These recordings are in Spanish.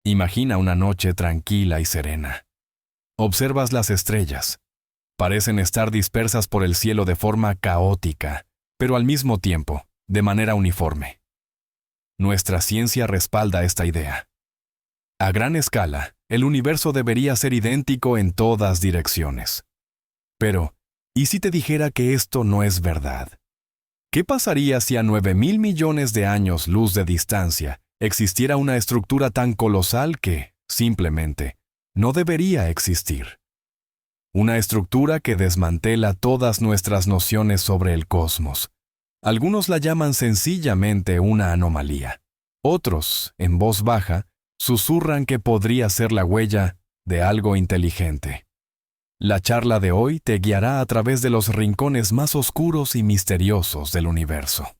Imagina una noche tranquila y serena. Observas las estrellas. Parecen estar dispersas por el cielo de forma caótica, pero al mismo tiempo, de manera uniforme. Nuestra ciencia respalda esta idea. A gran escala, el universo debería ser idéntico en todas direcciones. Pero, ¿y si te dijera que esto no es verdad? ¿Qué pasaría si a 9.000 millones de años luz de distancia existiera una estructura tan colosal que, simplemente, no debería existir? Una estructura que desmantela todas nuestras nociones sobre el cosmos. Algunos la llaman sencillamente una anomalía. Otros, en voz baja, susurran que podría ser la huella de algo inteligente. La charla de hoy te guiará a través de los rincones más oscuros y misteriosos del universo.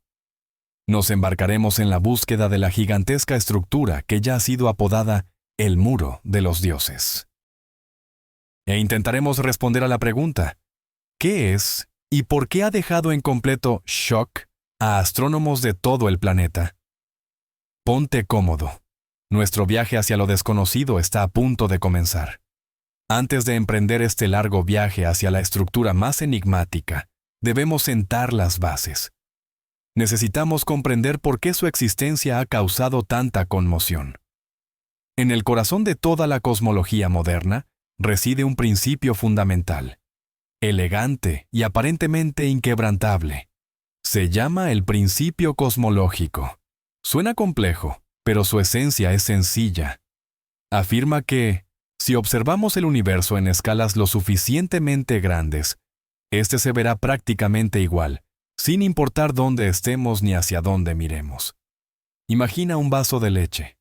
Nos embarcaremos en la búsqueda de la gigantesca estructura que ya ha sido apodada el Muro de los Dioses. E intentaremos responder a la pregunta, ¿qué es y por qué ha dejado en completo shock a astrónomos de todo el planeta? Ponte cómodo. Nuestro viaje hacia lo desconocido está a punto de comenzar. Antes de emprender este largo viaje hacia la estructura más enigmática, debemos sentar las bases. Necesitamos comprender por qué su existencia ha causado tanta conmoción. En el corazón de toda la cosmología moderna reside un principio fundamental, elegante y aparentemente inquebrantable. Se llama el principio cosmológico. Suena complejo, pero su esencia es sencilla. Afirma que, si observamos el universo en escalas lo suficientemente grandes, este se verá prácticamente igual, sin importar dónde estemos ni hacia dónde miremos. Imagina un vaso de leche.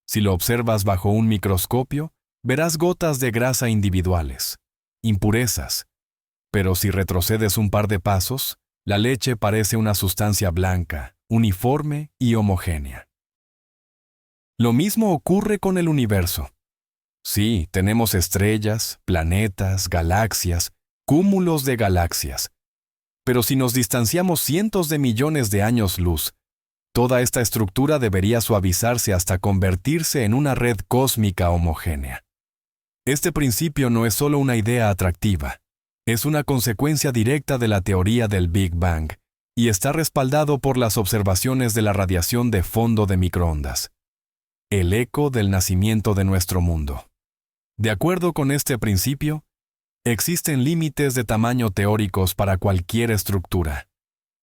Si lo observas bajo un microscopio, verás gotas de grasa individuales, impurezas. Pero si retrocedes un par de pasos, la leche parece una sustancia blanca, uniforme y homogénea. Lo mismo ocurre con el universo. Sí, tenemos estrellas, planetas, galaxias, cúmulos de galaxias. Pero si nos distanciamos cientos de millones de años luz, toda esta estructura debería suavizarse hasta convertirse en una red cósmica homogénea. Este principio no es solo una idea atractiva, es una consecuencia directa de la teoría del Big Bang y está respaldado por las observaciones de la radiación de fondo de microondas, el eco del nacimiento de nuestro mundo. De acuerdo con este principio, existen límites de tamaño teóricos para cualquier estructura.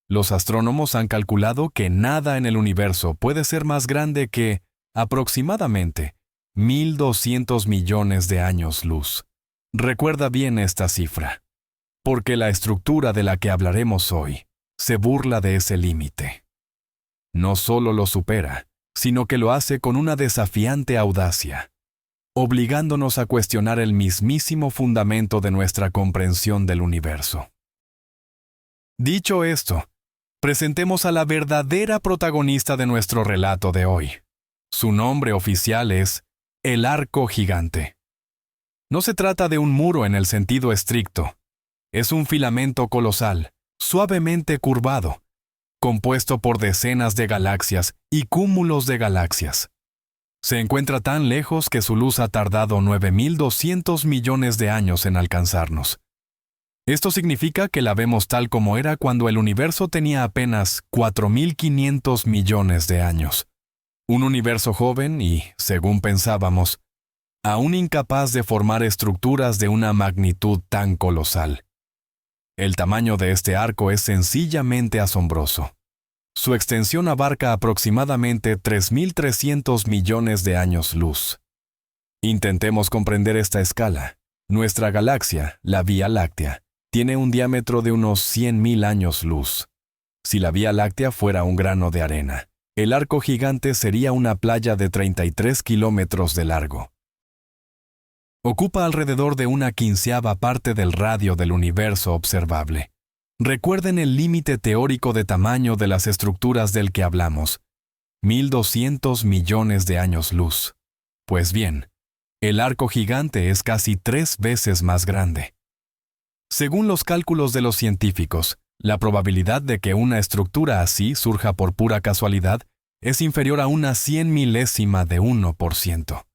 Los astrónomos han calculado que nada en el universo puede ser más grande que, aproximadamente, 1.200 millones de años luz. Recuerda bien esta cifra, porque la estructura de la que hablaremos hoy se burla de ese límite. No solo lo supera, sino que lo hace con una desafiante audacia, obligándonos a cuestionar el mismísimo fundamento de nuestra comprensión del universo. Dicho esto, presentemos a la verdadera protagonista de nuestro relato de hoy. Su nombre oficial es el Arco Gigante. No se trata de un muro en el sentido estricto. Es un filamento colosal, suavemente curvado, compuesto por decenas de galaxias y cúmulos de galaxias. Se encuentra tan lejos que su luz ha tardado 9.200 millones de años en alcanzarnos. Esto significa que la vemos tal como era cuando el universo tenía apenas 4.500 millones de años. Un universo joven y, según pensábamos, aún incapaz de formar estructuras de una magnitud tan colosal. El tamaño de este arco es sencillamente asombroso. Su extensión abarca aproximadamente 3.300 millones de años luz. Intentemos comprender esta escala. Nuestra galaxia, la Vía Láctea, tiene un diámetro de unos 100.000 años luz. Si la Vía Láctea fuera un grano de arena, el Arco Gigante sería una playa de 33 kilómetros de largo. Ocupa alrededor de 1/15 parte del radio del universo observable. Recuerden el límite teórico de tamaño de las estructuras del que hablamos, 1.200 millones de años luz. Pues bien, el Arco Gigante es casi 3 veces más grande. Según los cálculos de los científicos, la probabilidad de que una estructura así surja por pura casualidad es inferior a una 100 milésima de 1%.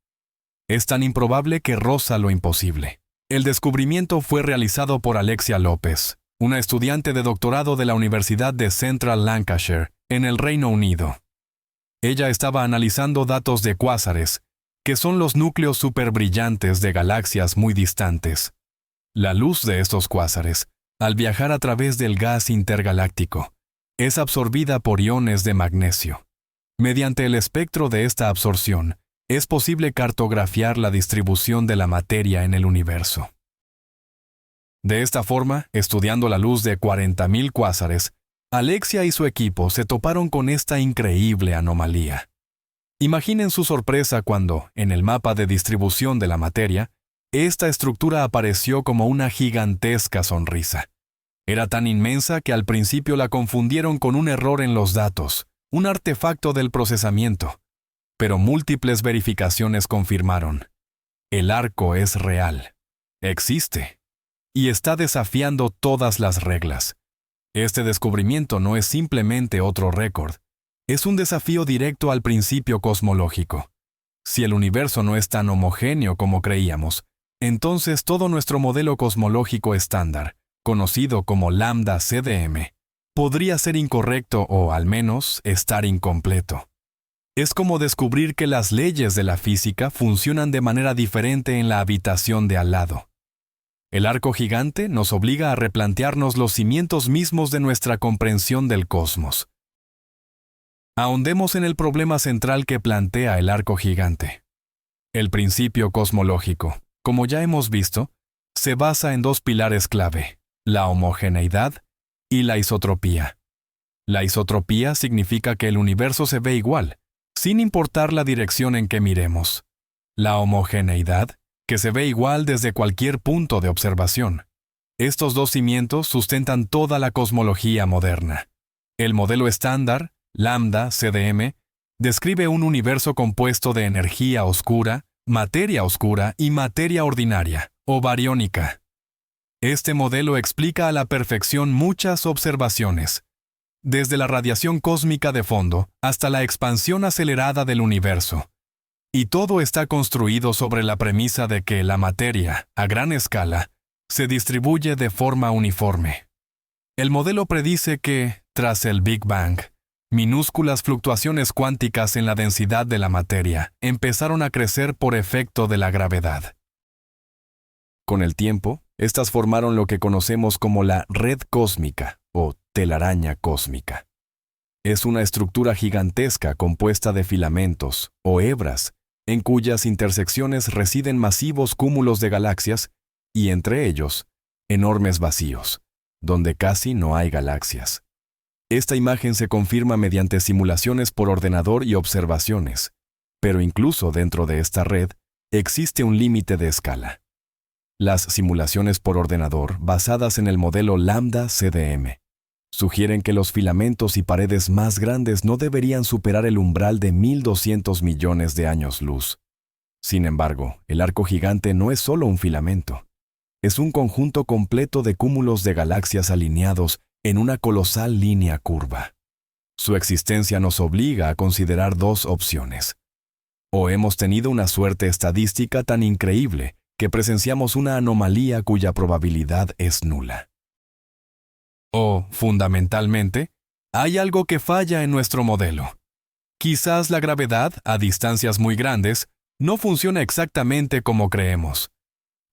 Es tan improbable que roza lo imposible. El descubrimiento fue realizado por Alexia López, una estudiante de doctorado de la Universidad de Central Lancashire, en el Reino Unido. Ella estaba analizando datos de cuásares, que son los núcleos superbrillantes de galaxias muy distantes. La luz de estos cuásares, al viajar a través del gas intergaláctico, es absorbida por iones de magnesio. Mediante el espectro de esta absorción, es posible cartografiar la distribución de la materia en el universo. De esta forma, estudiando la luz de 40.000 cuásares, Alexia y su equipo se toparon con esta increíble anomalía. Imaginen su sorpresa cuando, en el mapa de distribución de la materia, esta estructura apareció como una gigantesca sonrisa. Era tan inmensa que al principio la confundieron con un error en los datos, un artefacto del procesamiento. Pero múltiples verificaciones confirmaron: el arco es real, existe, y está desafiando todas las reglas. Este descubrimiento no es simplemente otro récord, es un desafío directo al principio cosmológico. Si el universo no es tan homogéneo como creíamos, entonces todo nuestro modelo cosmológico estándar, conocido como lambda CDM, podría ser incorrecto o, al menos, estar incompleto. Es como descubrir que las leyes de la física funcionan de manera diferente en la habitación de al lado. El arco gigante nos obliga a replantearnos los cimientos mismos de nuestra comprensión del cosmos. Ahondemos en el problema central que plantea el arco gigante. El principio cosmológico, como ya hemos visto, se basa en dos pilares clave: la homogeneidad y la isotropía. La isotropía significa que el universo se ve igual, sin importar la dirección en que miremos. La homogeneidad, que se ve igual desde cualquier punto de observación. Estos dos cimientos sustentan toda la cosmología moderna. El modelo estándar, lambda CDM, describe un universo compuesto de energía oscura y materia ordinaria, o bariónica. Este modelo explica a la perfección muchas observaciones, desde la radiación cósmica de fondo hasta la expansión acelerada del universo. Y todo está construido sobre la premisa de que la materia, a gran escala, se distribuye de forma uniforme. El modelo predice que, tras el Big Bang, minúsculas fluctuaciones cuánticas en la densidad de la materia empezaron a crecer por efecto de la gravedad. Con el tiempo, estas formaron lo que conocemos como la red cósmica o telaraña cósmica. Es una estructura gigantesca compuesta de filamentos o hebras, en cuyas intersecciones residen masivos cúmulos de galaxias y entre ellos, enormes vacíos, donde casi no hay galaxias. Esta imagen se confirma mediante simulaciones por ordenador y observaciones, pero incluso dentro de esta red existe un límite de escala. Las simulaciones por ordenador, basadas en el modelo lambda CDM, sugieren que los filamentos y paredes más grandes no deberían superar el umbral de 1.200 millones de años luz. Sin embargo, el arco gigante no es solo un filamento. Es un conjunto completo de cúmulos de galaxias alineados en una colosal línea curva. Su existencia nos obliga a considerar dos opciones. O hemos tenido una suerte estadística tan increíble que presenciamos una anomalía cuya probabilidad es nula. O, fundamentalmente, hay algo que falla en nuestro modelo. Quizás la gravedad, a distancias muy grandes, no funciona exactamente como creemos.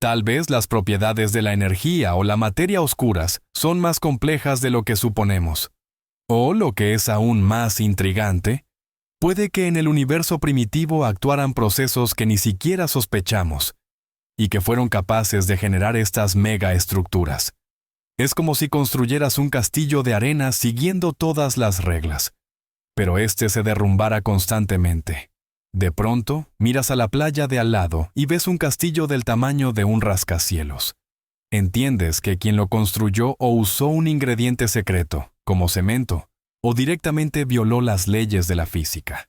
Tal vez las propiedades de la energía o la materia oscuras son más complejas de lo que suponemos. O, lo que es aún más intrigante, puede que en el universo primitivo actuaran procesos que ni siquiera sospechamos, y que fueron capaces de generar estas megaestructuras. Es como si construyeras un castillo de arena siguiendo todas las reglas, pero este se derrumbara constantemente. De pronto, miras a la playa de al lado y ves un castillo del tamaño de un rascacielos. Entiendes que quien lo construyó o usó un ingrediente secreto, como cemento, o directamente violó las leyes de la física.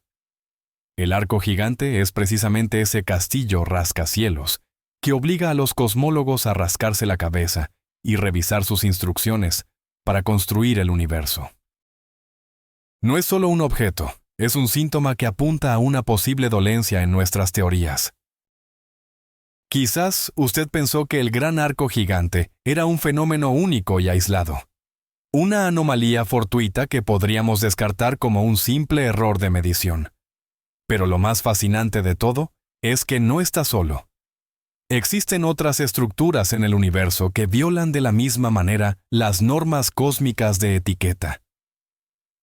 El arco gigante es precisamente ese castillo rascacielos que obliga a los cosmólogos a rascarse la cabeza y revisar sus instrucciones para construir el universo. No es solo un objeto, es un síntoma que apunta a una posible dolencia en nuestras teorías. Quizás usted pensó que el gran arco gigante era un fenómeno único y aislado. Una anomalía fortuita que podríamos descartar como un simple error de medición. Pero lo más fascinante de todo es que no está solo. Existen otras estructuras en el universo que violan de la misma manera las normas cósmicas de etiqueta.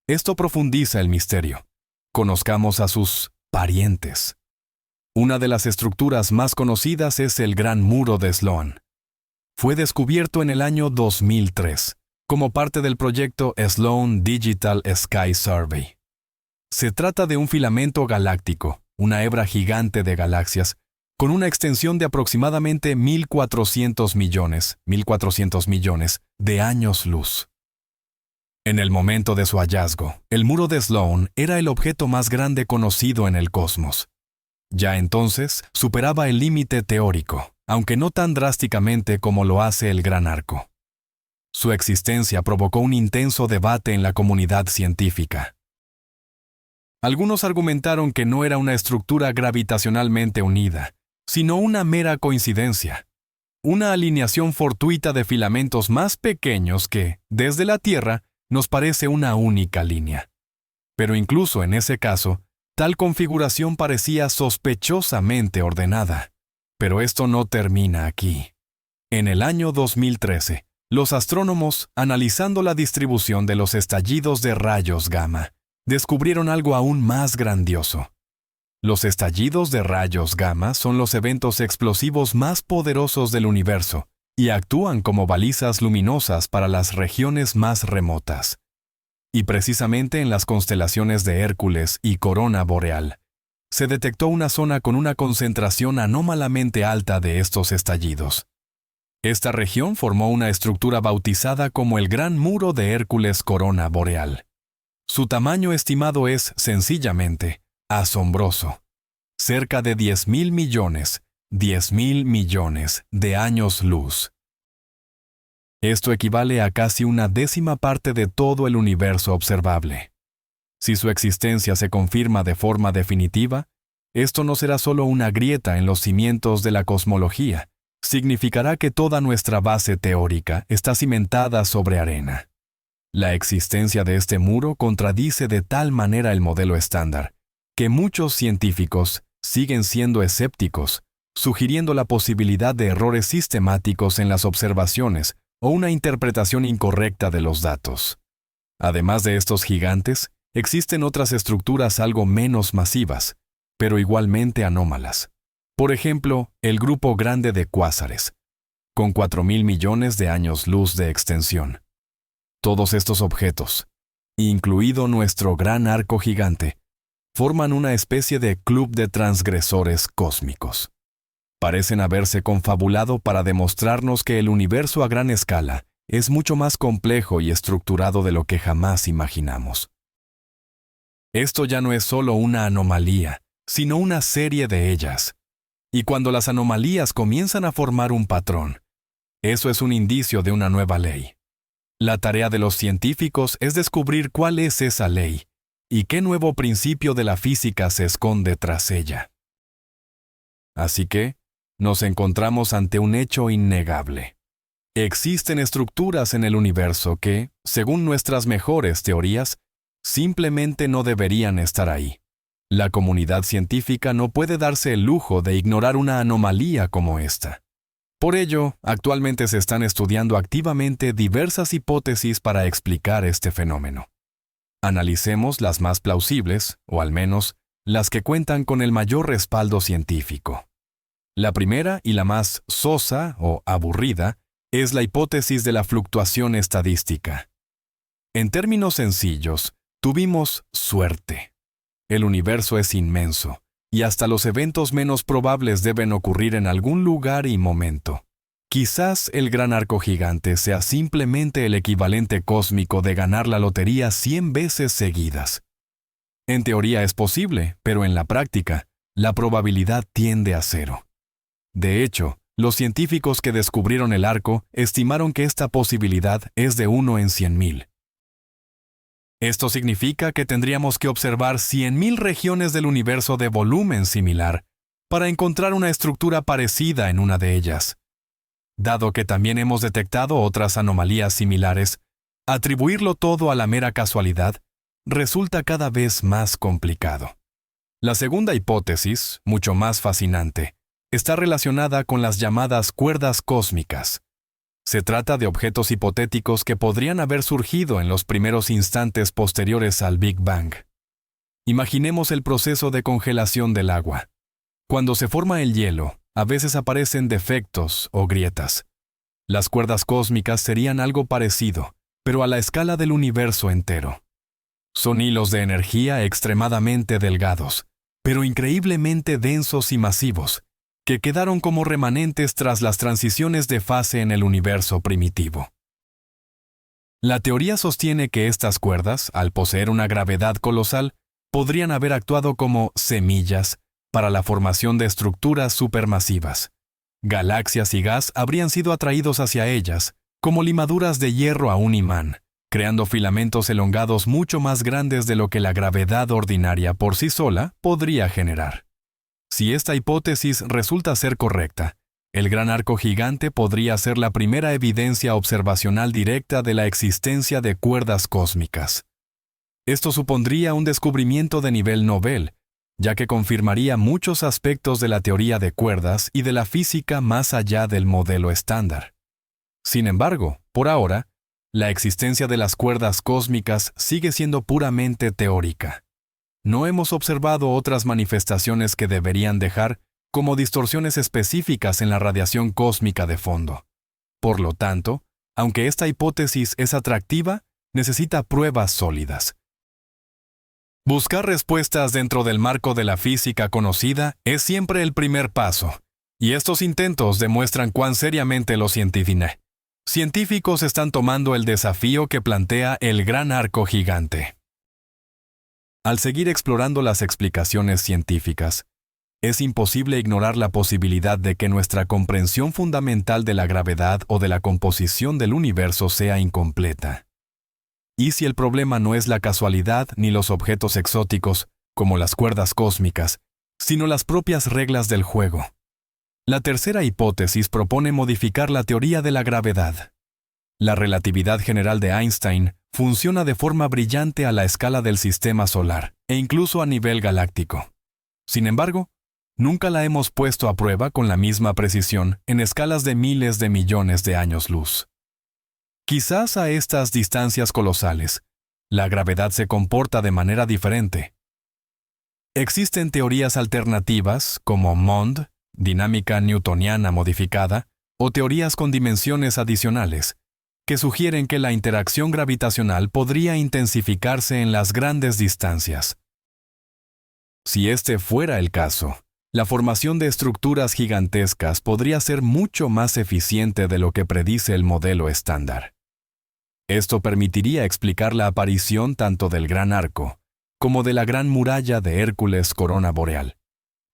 Esto profundiza el misterio. Conozcamos a sus parientes. Una de las estructuras más conocidas es el Gran Muro de Sloan. Fue descubierto en el año 2003, como parte del proyecto Sloan Digital Sky Survey. Se trata de un filamento galáctico, una hebra gigante de galaxias, con una extensión de aproximadamente 1.400 millones de años luz. En el momento de su hallazgo, el muro de Sloan era el objeto más grande conocido en el cosmos. Ya entonces superaba el límite teórico, aunque no tan drásticamente como lo hace el Gran Arco. Su existencia provocó un intenso debate en la comunidad científica. Algunos argumentaron que no era una estructura gravitacionalmente unida, sino una mera coincidencia, una alineación fortuita de filamentos más pequeños que, desde la Tierra, nos parece una única línea. Pero incluso en ese caso, tal configuración parecía sospechosamente ordenada. Pero esto no termina aquí. En el año 2013, los astrónomos, analizando la distribución de los estallidos de rayos gamma, descubrieron algo aún más grandioso. Los estallidos de rayos gamma son los eventos explosivos más poderosos del universo y actúan como balizas luminosas para las regiones más remotas. Y precisamente en las constelaciones de Hércules y Corona Boreal, se detectó una zona con una concentración anómalamente alta de estos estallidos. Esta región formó una estructura bautizada como el Gran Muro de Hércules Corona Boreal. Su tamaño estimado es, sencillamente, asombroso. Cerca de 10.000 millones de años luz. Esto equivale a casi una décima parte de todo el universo observable. Si su existencia se confirma de forma definitiva, esto no será solo una grieta en los cimientos de la cosmología, significará que toda nuestra base teórica está cimentada sobre arena. La existencia de este muro contradice de tal manera el modelo estándar, que muchos científicos siguen siendo escépticos, sugiriendo la posibilidad de errores sistemáticos en las observaciones o una interpretación incorrecta de los datos. Además de estos gigantes, existen otras estructuras algo menos masivas, pero igualmente anómalas. Por ejemplo, el grupo grande de cuásares, con 4.000 millones de años luz de extensión. Todos estos objetos, incluido nuestro gran arco gigante, forman una especie de club de transgresores cósmicos. Parecen haberse confabulado para demostrarnos que el universo a gran escala es mucho más complejo y estructurado de lo que jamás imaginamos. Esto ya no es solo una anomalía, sino una serie de ellas. Y cuando las anomalías comienzan a formar un patrón, eso es un indicio de una nueva ley. La tarea de los científicos es descubrir cuál es esa ley y qué nuevo principio de la física se esconde tras ella. Así que, nos encontramos ante un hecho innegable. Existen estructuras en el universo que, según nuestras mejores teorías, simplemente no deberían estar ahí. La comunidad científica no puede darse el lujo de ignorar una anomalía como esta. Por ello, actualmente se están estudiando activamente diversas hipótesis para explicar este fenómeno. Analicemos las más plausibles, o al menos, las que cuentan con el mayor respaldo científico. La primera y la más sosa o aburrida es la hipótesis de la fluctuación estadística. En términos sencillos, tuvimos suerte. El universo es inmenso, y hasta los eventos menos probables deben ocurrir en algún lugar y momento. Quizás el gran arco gigante sea simplemente el equivalente cósmico de ganar la lotería 100 veces seguidas. En teoría es posible, pero en la práctica, la probabilidad tiende a cero. De hecho, los científicos que descubrieron el arco estimaron que esta posibilidad es de 1 en 100.000. Esto significa que tendríamos que observar 100.000 regiones del universo de volumen similar para encontrar una estructura parecida en una de ellas. Dado que también hemos detectado otras anomalías similares, atribuirlo todo a la mera casualidad resulta cada vez más complicado. La segunda hipótesis, mucho más fascinante, está relacionada con las llamadas cuerdas cósmicas. Se trata de objetos hipotéticos que podrían haber surgido en los primeros instantes posteriores al Big Bang. Imaginemos el proceso de congelación del agua. Cuando se forma el hielo, a veces aparecen defectos o grietas. Las cuerdas cósmicas serían algo parecido, pero a la escala del universo entero. Son hilos de energía extremadamente delgados, pero increíblemente densos y masivos, que quedaron como remanentes tras las transiciones de fase en el universo primitivo. La teoría sostiene que estas cuerdas, al poseer una gravedad colosal, podrían haber actuado como semillas para la formación de estructuras supermasivas. Galaxias y gas habrían sido atraídos hacia ellas, como limaduras de hierro a un imán, creando filamentos elongados mucho más grandes de lo que la gravedad ordinaria por sí sola podría generar. Si esta hipótesis resulta ser correcta, el gran arco gigante podría ser la primera evidencia observacional directa de la existencia de cuerdas cósmicas. Esto supondría un descubrimiento de nivel Nobel, ya que confirmaría muchos aspectos de la teoría de cuerdas y de la física más allá del modelo estándar. Sin embargo, por ahora, la existencia de las cuerdas cósmicas sigue siendo puramente teórica. No hemos observado otras manifestaciones que deberían dejar como distorsiones específicas en la radiación cósmica de fondo. Por lo tanto, aunque esta hipótesis es atractiva, necesita pruebas sólidas. Buscar respuestas dentro del marco de la física conocida es siempre el primer paso, y estos intentos demuestran cuán seriamente los científicos están tomando el desafío que plantea el gran arco gigante. Al seguir explorando las explicaciones científicas, es imposible ignorar la posibilidad de que nuestra comprensión fundamental de la gravedad o de la composición del universo sea incompleta. ¿Y si el problema no es la casualidad ni los objetos exóticos, como las cuerdas cósmicas, sino las propias reglas del juego? La tercera hipótesis propone modificar la teoría de la gravedad. La relatividad general de Einstein funciona de forma brillante a la escala del sistema solar e incluso a nivel galáctico. Sin embargo, nunca la hemos puesto a prueba con la misma precisión en escalas de miles de millones de años luz. Quizás a estas distancias colosales, la gravedad se comporta de manera diferente. Existen teorías alternativas como MOND, dinámica newtoniana modificada, o teorías con dimensiones adicionales, que sugieren que la interacción gravitacional podría intensificarse en las grandes distancias. Si este fuera el caso, la formación de estructuras gigantescas podría ser mucho más eficiente de lo que predice el modelo estándar. Esto permitiría explicar la aparición tanto del Gran Arco como de la Gran Muralla de Hércules Corona Boreal,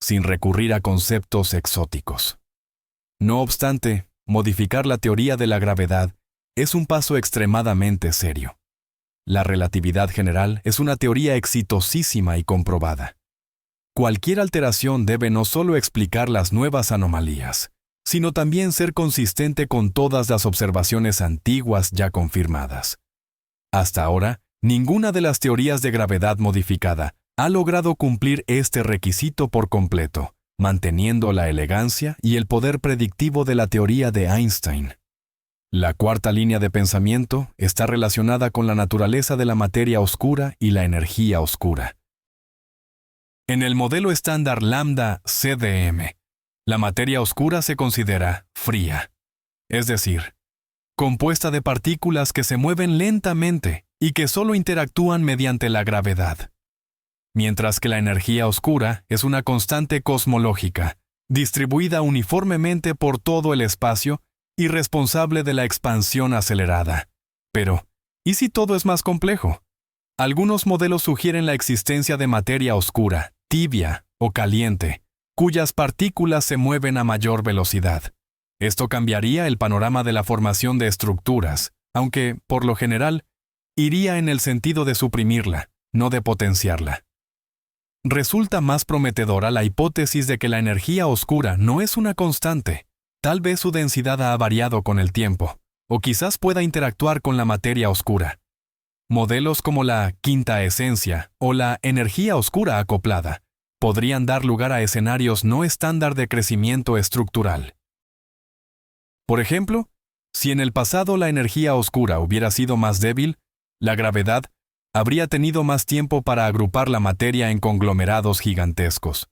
sin recurrir a conceptos exóticos. No obstante, modificar la teoría de la gravedad es un paso extremadamente serio. La relatividad general es una teoría exitosísima y comprobada. Cualquier alteración debe no solo explicar las nuevas anomalías, sino también ser consistente con todas las observaciones antiguas ya confirmadas. Hasta ahora, ninguna de las teorías de gravedad modificada ha logrado cumplir este requisito por completo, manteniendo la elegancia y el poder predictivo de la teoría de Einstein. La cuarta línea de pensamiento está relacionada con la naturaleza de la materia oscura y la energía oscura. En el modelo estándar lambda CDM, la materia oscura se considera fría, es decir, compuesta de partículas que se mueven lentamente y que solo interactúan mediante la gravedad. Mientras que la energía oscura es una constante cosmológica, distribuida uniformemente por todo el espacio y responsable de la expansión acelerada. Pero, ¿y si todo es más complejo? Algunos modelos sugieren la existencia de materia oscura, tibia o caliente, cuyas partículas se mueven a mayor velocidad. Esto cambiaría el panorama de la formación de estructuras, aunque, por lo general, iría en el sentido de suprimirla, no de potenciarla. resulta más prometedora la hipótesis de que la energía oscura no es una constante. Tal vez su densidad ha variado con el tiempo, o quizás pueda interactuar con la materia oscura. Modelos como la quinta esencia o la energía oscura acoplada podrían dar lugar a escenarios no estándar de crecimiento estructural. Por ejemplo, si en el pasado la energía oscura hubiera sido más débil, la gravedad habría tenido más tiempo para agrupar la materia en conglomerados gigantescos.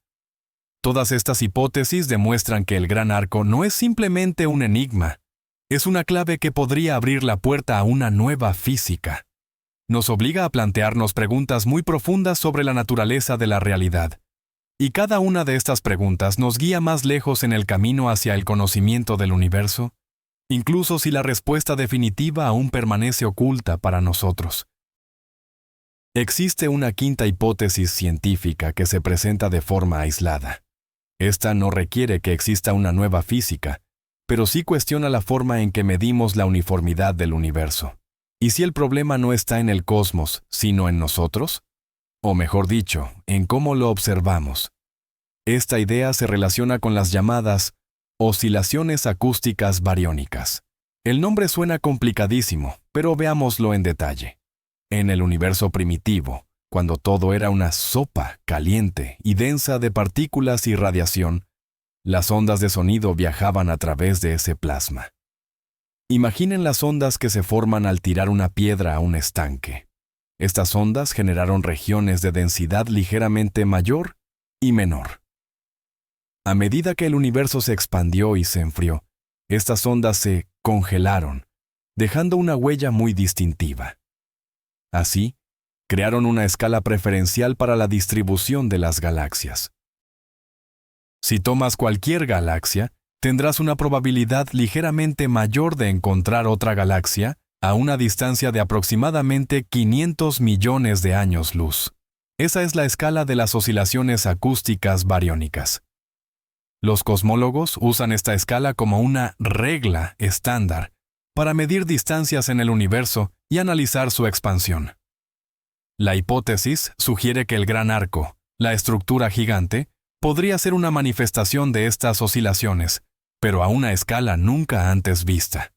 Todas estas hipótesis demuestran que el Gran Arco no es simplemente un enigma, es una clave que podría abrir la puerta a una nueva física. Nos obliga a plantearnos preguntas muy profundas sobre la naturaleza de la realidad. Y cada una de estas preguntas nos guía más lejos en el camino hacia el conocimiento del universo, incluso si la respuesta definitiva aún permanece oculta para nosotros. Existe una quinta hipótesis científica que se presenta de forma aislada. Esta no requiere que exista una nueva física, pero sí cuestiona la forma en que medimos la uniformidad del universo. ¿Y si el problema no está en el cosmos, sino en nosotros? O mejor dicho, en cómo lo observamos. Esta idea se relaciona con las llamadas oscilaciones acústicas bariónicas. El nombre suena complicadísimo, pero veámoslo en detalle. En el universo primitivo, cuando todo era una sopa caliente y densa de partículas y radiación, las ondas de sonido viajaban a través de ese plasma. Imaginen las ondas que se forman al tirar una piedra a un estanque. Estas ondas generaron regiones de densidad ligeramente mayor y menor. A medida que el universo se expandió y se enfrió, estas ondas se congelaron, dejando una huella muy distintiva. Así, crearon una escala preferencial para la distribución de las galaxias. Si tomas cualquier galaxia, tendrás una probabilidad ligeramente mayor de encontrar otra galaxia a una distancia de aproximadamente 500 millones de años luz. Esa es la escala de las oscilaciones acústicas bariónicas. Los cosmólogos usan esta escala como una regla estándar para medir distancias en el universo y analizar su expansión. La hipótesis sugiere que el Gran Arco, la estructura gigante, podría ser una manifestación de estas oscilaciones, pero a una escala nunca antes vista.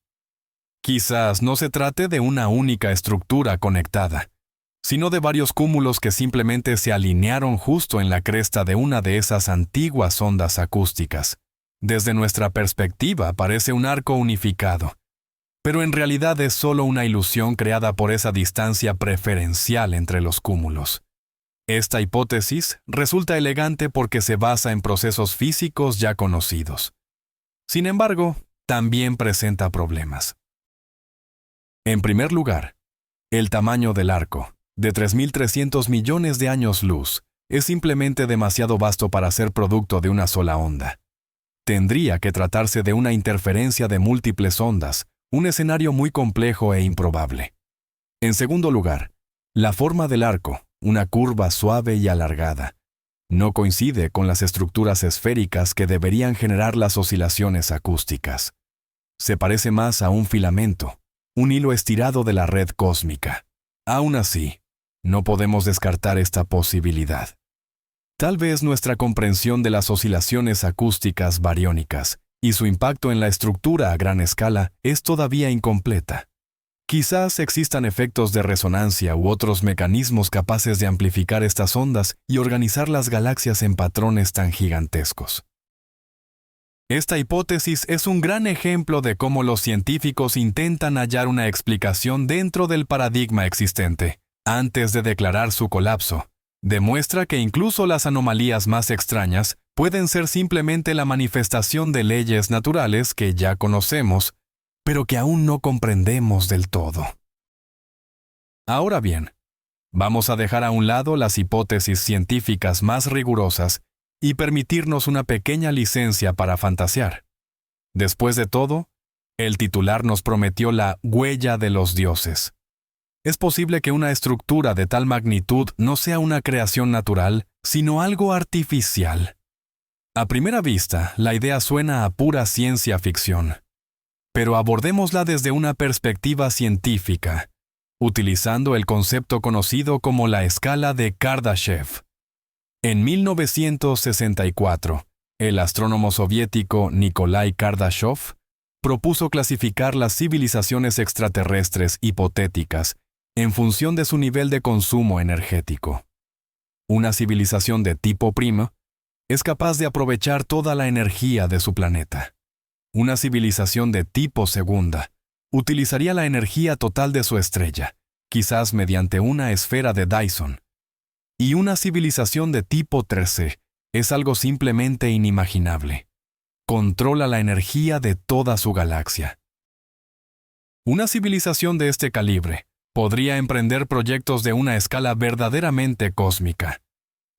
Quizás no se trate de una única estructura conectada, sino de varios cúmulos que simplemente se alinearon justo en la cresta de una de esas antiguas ondas acústicas. Desde nuestra perspectiva parece un arco unificado, pero en realidad es solo una ilusión creada por esa distancia preferencial entre los cúmulos. Esta hipótesis resulta elegante porque se basa en procesos físicos ya conocidos. Sin embargo, también presenta problemas. En primer lugar, el tamaño del arco, de 3.300 millones de años luz, es simplemente demasiado vasto para ser producto de una sola onda. Tendría que tratarse de una interferencia de múltiples ondas, un escenario muy complejo e improbable. En segundo lugar, la forma del arco, una curva suave y alargada, no coincide con las estructuras esféricas que deberían generar las oscilaciones acústicas. Se parece más a un filamento, un hilo estirado de la red cósmica. Aún así, no podemos descartar esta posibilidad. Tal vez nuestra comprensión de las oscilaciones acústicas bariónicas y su impacto en la estructura a gran escala es todavía incompleta. Quizás existan efectos de resonancia u otros mecanismos capaces de amplificar estas ondas y organizar las galaxias en patrones tan gigantescos. Esta hipótesis es un gran ejemplo de cómo los científicos intentan hallar una explicación dentro del paradigma existente, antes de declarar su colapso. Demuestra que incluso las anomalías más extrañas pueden ser simplemente la manifestación de leyes naturales que ya conocemos, pero que aún no comprendemos del todo. Ahora bien, vamos a dejar a un lado las hipótesis científicas más rigurosas y permitirnos una pequeña licencia para fantasear. Después de todo, el titular nos prometió la huella de los dioses. Es posible que una estructura de tal magnitud no sea una creación natural, sino algo artificial. A primera vista, la idea suena a pura ciencia ficción. Pero abordémosla desde una perspectiva científica, utilizando el concepto conocido como la escala de Kardashev. En 1964, el astrónomo soviético Nikolai Kardashev propuso clasificar las civilizaciones extraterrestres hipotéticas en función de su nivel de consumo energético. Una civilización de tipo primo es capaz de aprovechar toda la energía de su planeta. Una civilización de tipo segunda utilizaría la energía total de su estrella, quizás mediante una esfera de Dyson. Y una civilización de tipo 13 es algo simplemente inimaginable. Controla la energía de toda su galaxia. Una civilización de este calibre podría emprender proyectos de una escala verdaderamente cósmica,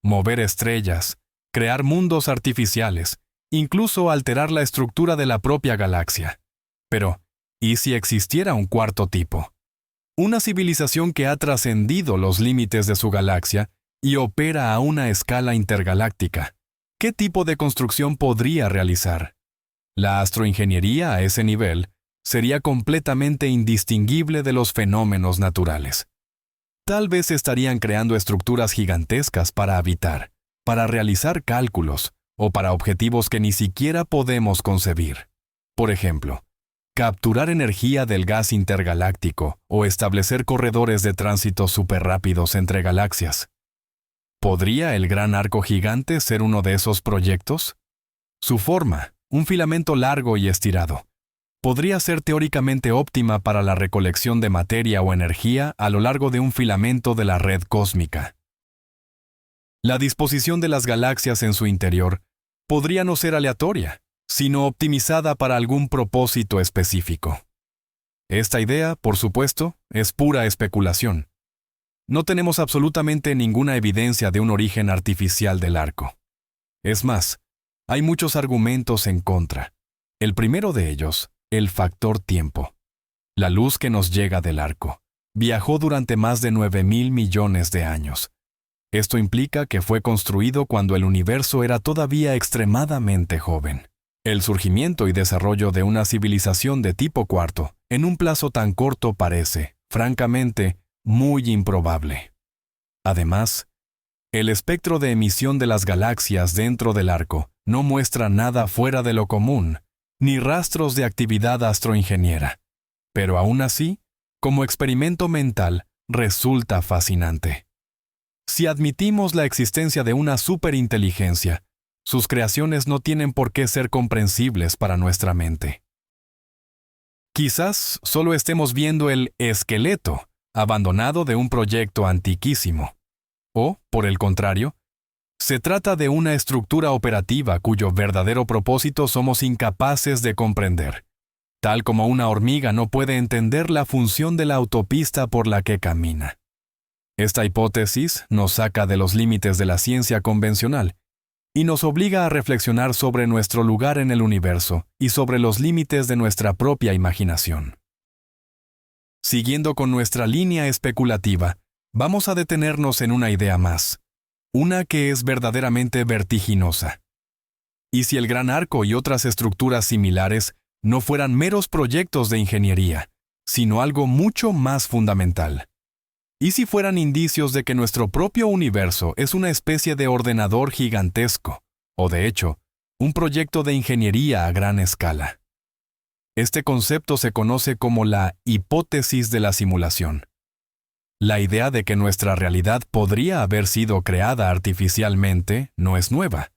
mover estrellas, crear mundos artificiales, incluso alterar la estructura de la propia galaxia. Pero, ¿y si existiera un cuarto tipo? Una civilización que ha trascendido los límites de su galaxia y opera a una escala intergaláctica. ¿Qué tipo de construcción podría realizar? La astroingeniería a ese nivel sería completamente indistinguible de los fenómenos naturales. Tal vez estarían creando estructuras gigantescas para habitar, para realizar cálculos o para objetivos que ni siquiera podemos concebir. Por ejemplo, capturar energía del gas intergaláctico o establecer corredores de tránsito superrápidos entre galaxias. ¿Podría el Gran Arco Gigante ser uno de esos proyectos? Su forma, un filamento largo y estirado, podría ser teóricamente óptima para la recolección de materia o energía a lo largo de un filamento de la red cósmica. La disposición de las galaxias en su interior podría no ser aleatoria, sino optimizada para algún propósito específico. Esta idea, por supuesto, es pura especulación. No tenemos absolutamente ninguna evidencia de un origen artificial del arco. Es más, hay muchos argumentos en contra. El primero de ellos, el factor tiempo. La luz que nos llega del arco viajó durante más de 9.000 millones de años. Esto implica que fue construido cuando el universo era todavía extremadamente joven. El surgimiento y desarrollo de una civilización de tipo cuarto en un plazo tan corto parece, francamente, muy improbable. Además, el espectro de emisión de las galaxias dentro del arco no muestra nada fuera de lo común, ni rastros de actividad astroingeniera. Pero aún así, como experimento mental, resulta fascinante. Si admitimos la existencia de una superinteligencia, sus creaciones no tienen por qué ser comprensibles para nuestra mente. Quizás solo estemos viendo el esqueleto abandonado de un proyecto antiquísimo. O, por el contrario, se trata de una estructura operativa cuyo verdadero propósito somos incapaces de comprender, tal como una hormiga no puede entender la función de la autopista por la que camina. Esta hipótesis nos saca de los límites de la ciencia convencional y nos obliga a reflexionar sobre nuestro lugar en el universo y sobre los límites de nuestra propia imaginación. Siguiendo con nuestra línea especulativa, vamos a detenernos en una idea más, una que es verdaderamente vertiginosa. ¿Y si el Gran Arco y otras estructuras similares no fueran meros proyectos de ingeniería, sino algo mucho más fundamental? ¿Y si fueran indicios de que nuestro propio universo es una especie de ordenador gigantesco, o de hecho, un proyecto de ingeniería a gran escala? Este concepto se conoce como la hipótesis de la simulación. La idea de que nuestra realidad podría haber sido creada artificialmente no es nueva.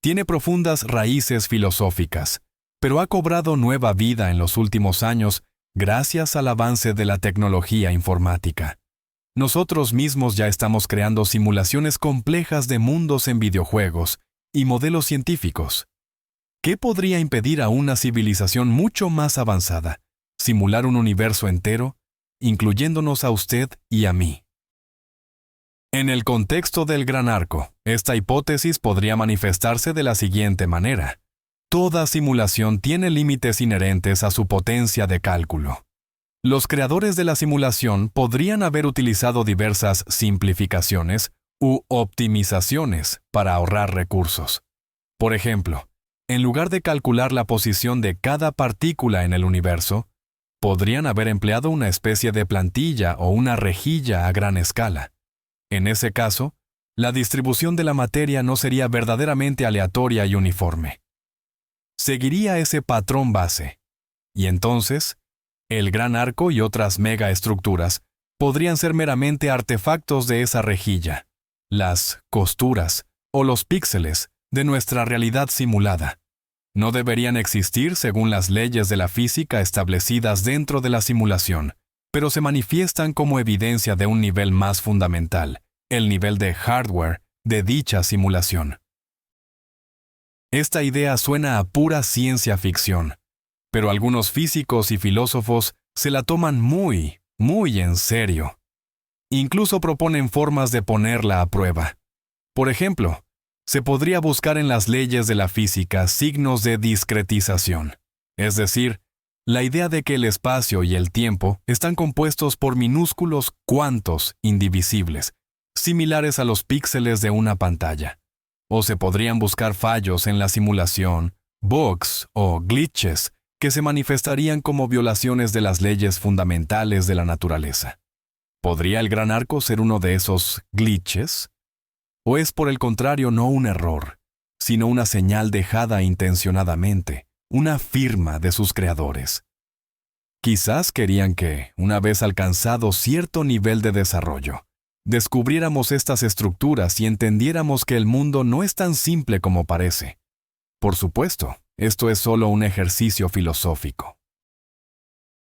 Tiene profundas raíces filosóficas, pero ha cobrado nueva vida en los últimos años gracias al avance de la tecnología informática. Nosotros mismos ya estamos creando simulaciones complejas de mundos en videojuegos y modelos científicos. ¿Qué podría impedir a una civilización mucho más avanzada simular un universo entero, incluyéndonos a usted y a mí? En el contexto del Gran Arco, esta hipótesis podría manifestarse de la siguiente manera. Toda simulación tiene límites inherentes a su potencia de cálculo. Los creadores de la simulación podrían haber utilizado diversas simplificaciones u optimizaciones para ahorrar recursos. Por ejemplo, en lugar de calcular la posición de cada partícula en el universo, podrían haber empleado una especie de plantilla o una rejilla a gran escala. En ese caso, la distribución de la materia no sería verdaderamente aleatoria y uniforme. Seguiría ese patrón base. Y entonces, el gran arco y otras megaestructuras podrían ser meramente artefactos de esa rejilla, las costuras o los píxeles de nuestra realidad simulada. No deberían existir según las leyes de la física establecidas dentro de la simulación, pero se manifiestan como evidencia de un nivel más fundamental, el nivel de hardware de dicha simulación. Esta idea suena a pura ciencia ficción, pero algunos físicos y filósofos se la toman muy en serio. Incluso proponen formas de ponerla a prueba. Por ejemplo, se podría buscar en las leyes de la física signos de discretización, es decir, la idea de que el espacio y el tiempo están compuestos por minúsculos cuantos indivisibles, similares a los píxeles de una pantalla. O se podrían buscar fallos en la simulación, bugs o glitches, que se manifestarían como violaciones de las leyes fundamentales de la naturaleza. ¿Podría el gran arco ser uno de esos glitches? ¿O es por el contrario no un error, sino una señal dejada intencionadamente, una firma de sus creadores? Quizás querían que, una vez alcanzado cierto nivel de desarrollo, descubriéramos estas estructuras y entendiéramos que el mundo no es tan simple como parece. Por supuesto, esto es solo un ejercicio filosófico.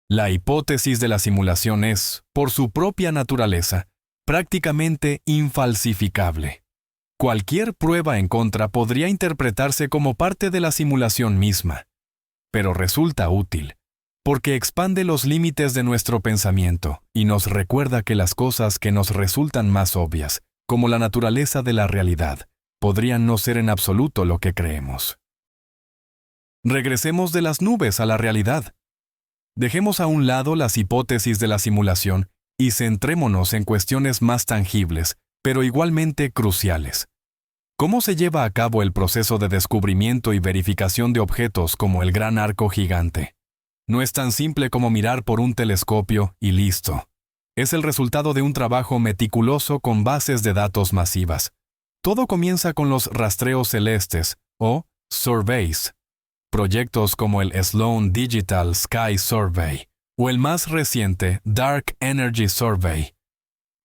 La hipótesis de la simulación es, por su propia naturaleza, prácticamente infalsificable. Cualquier prueba en contra podría interpretarse como parte de la simulación misma, pero resulta útil, porque expande los límites de nuestro pensamiento y nos recuerda que las cosas que nos resultan más obvias, como la naturaleza de la realidad, podrían no ser en absoluto lo que creemos. Regresemos de las nubes a la realidad. Dejemos a un lado las hipótesis de la simulación y centrémonos en cuestiones más tangibles, pero igualmente cruciales. ¿Cómo se lleva a cabo el proceso de descubrimiento y verificación de objetos como el gran arco gigante? No es tan simple como mirar por un telescopio y listo. Es el resultado de un trabajo meticuloso con bases de datos masivas. Todo comienza con los rastreos celestes, o surveys. Proyectos como el Sloan Digital Sky Survey o el más reciente Dark Energy Survey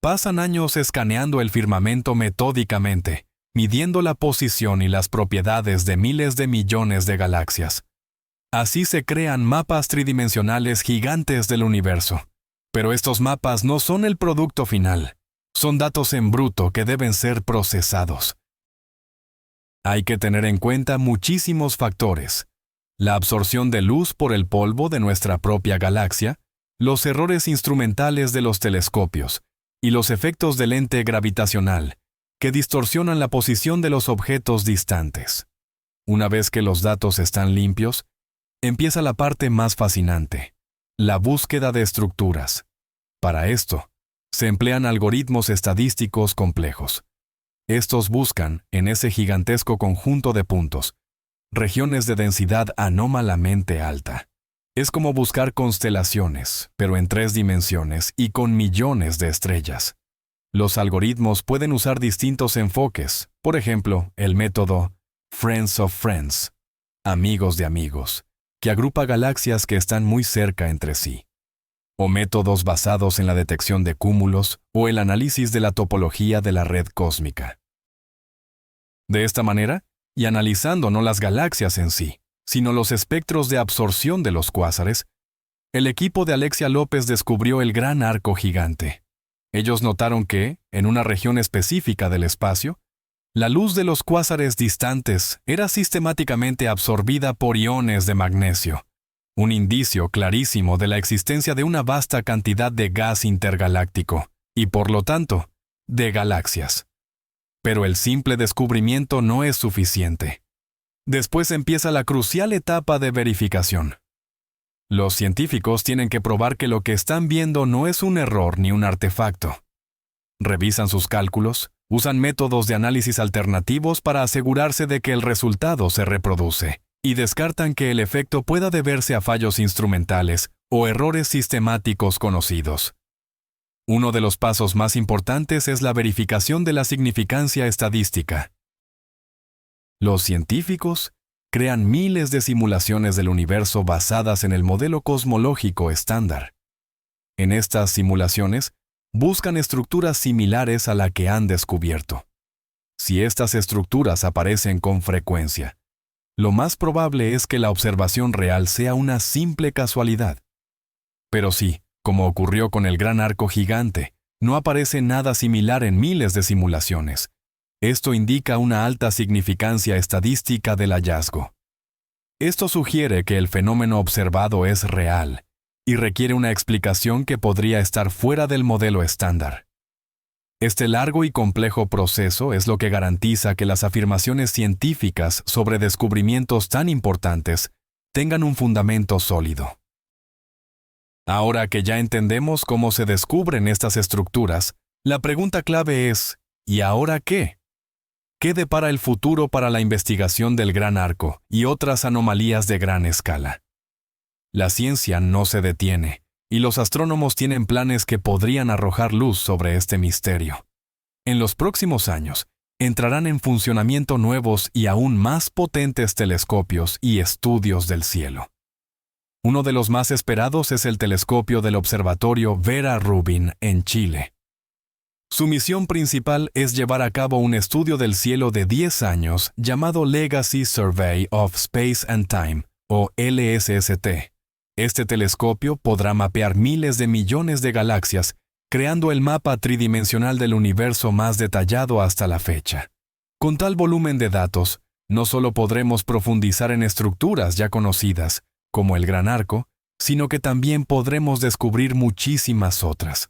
pasan años escaneando el firmamento metódicamente, midiendo la posición y las propiedades de miles de millones de galaxias. Así se crean mapas tridimensionales gigantes del universo. Pero estos mapas no son el producto final. Son datos en bruto que deben ser procesados. Hay que tener en cuenta muchísimos factores. La absorción de luz por el polvo de nuestra propia galaxia, los errores instrumentales de los telescopios y los efectos del lente gravitacional, que distorsionan la posición de los objetos distantes. Una vez que los datos están limpios, empieza la parte más fascinante, la búsqueda de estructuras. Para esto, se emplean algoritmos estadísticos complejos. Estos buscan, en ese gigantesco conjunto de puntos, regiones de densidad anómalamente alta. Es como buscar constelaciones, pero en 3 dimensiones y con millones de estrellas. Los algoritmos pueden usar distintos enfoques, por ejemplo, el método Friends of Friends, amigos de amigos, que agrupa galaxias que están muy cerca entre sí, o métodos basados en la detección de cúmulos o el análisis de la topología de la red cósmica. De esta manera, y analizando no las galaxias en sí, sino los espectros de absorción de los cuásares, el equipo de Alexia López descubrió el gran arco gigante. Ellos notaron que, en una región específica del espacio, la luz de los cuásares distantes era sistemáticamente absorbida por iones de magnesio, un indicio clarísimo de la existencia de una vasta cantidad de gas intergaláctico, y por lo tanto, de galaxias. Pero el simple descubrimiento no es suficiente. Después empieza la crucial etapa de verificación. Los científicos tienen que probar que lo que están viendo no es un error ni un artefacto. Revisan sus cálculos, usan métodos de análisis alternativos para asegurarse de que el resultado se reproduce, y descartan que el efecto pueda deberse a fallos instrumentales o errores sistemáticos conocidos. Uno de los pasos más importantes es la verificación de la significancia estadística. Los científicos crean miles de simulaciones del universo basadas en el modelo cosmológico estándar. En estas simulaciones, buscan estructuras similares a la que han descubierto. Si estas estructuras aparecen con frecuencia, lo más probable es que la observación real sea una simple casualidad. Pero si, como ocurrió con el Gran Arco Gigante, no aparece nada similar en miles de simulaciones, esto indica una alta significancia estadística del hallazgo. Esto sugiere que el fenómeno observado es real y requiere una explicación que podría estar fuera del modelo estándar. Este largo y complejo proceso es lo que garantiza que las afirmaciones científicas sobre descubrimientos tan importantes tengan un fundamento sólido. Ahora que ya entendemos cómo se descubren estas estructuras, la pregunta clave es, ¿y ahora qué? ¿Qué depara el futuro para la investigación del Gran Arco y otras anomalías de gran escala? La ciencia no se detiene, y los astrónomos tienen planes que podrían arrojar luz sobre este misterio. En los próximos años, entrarán en funcionamiento nuevos y aún más potentes telescopios y estudios del cielo. Uno de los más esperados es el telescopio del Observatorio Vera Rubin en Chile. Su misión principal es llevar a cabo un estudio del cielo de 10 años llamado Legacy Survey of Space and Time, o LSST. Este telescopio podrá mapear miles de millones de galaxias, creando el mapa tridimensional del universo más detallado hasta la fecha. Con tal volumen de datos, no solo podremos profundizar en estructuras ya conocidas, como el Gran Arco, sino que también podremos descubrir muchísimas otras.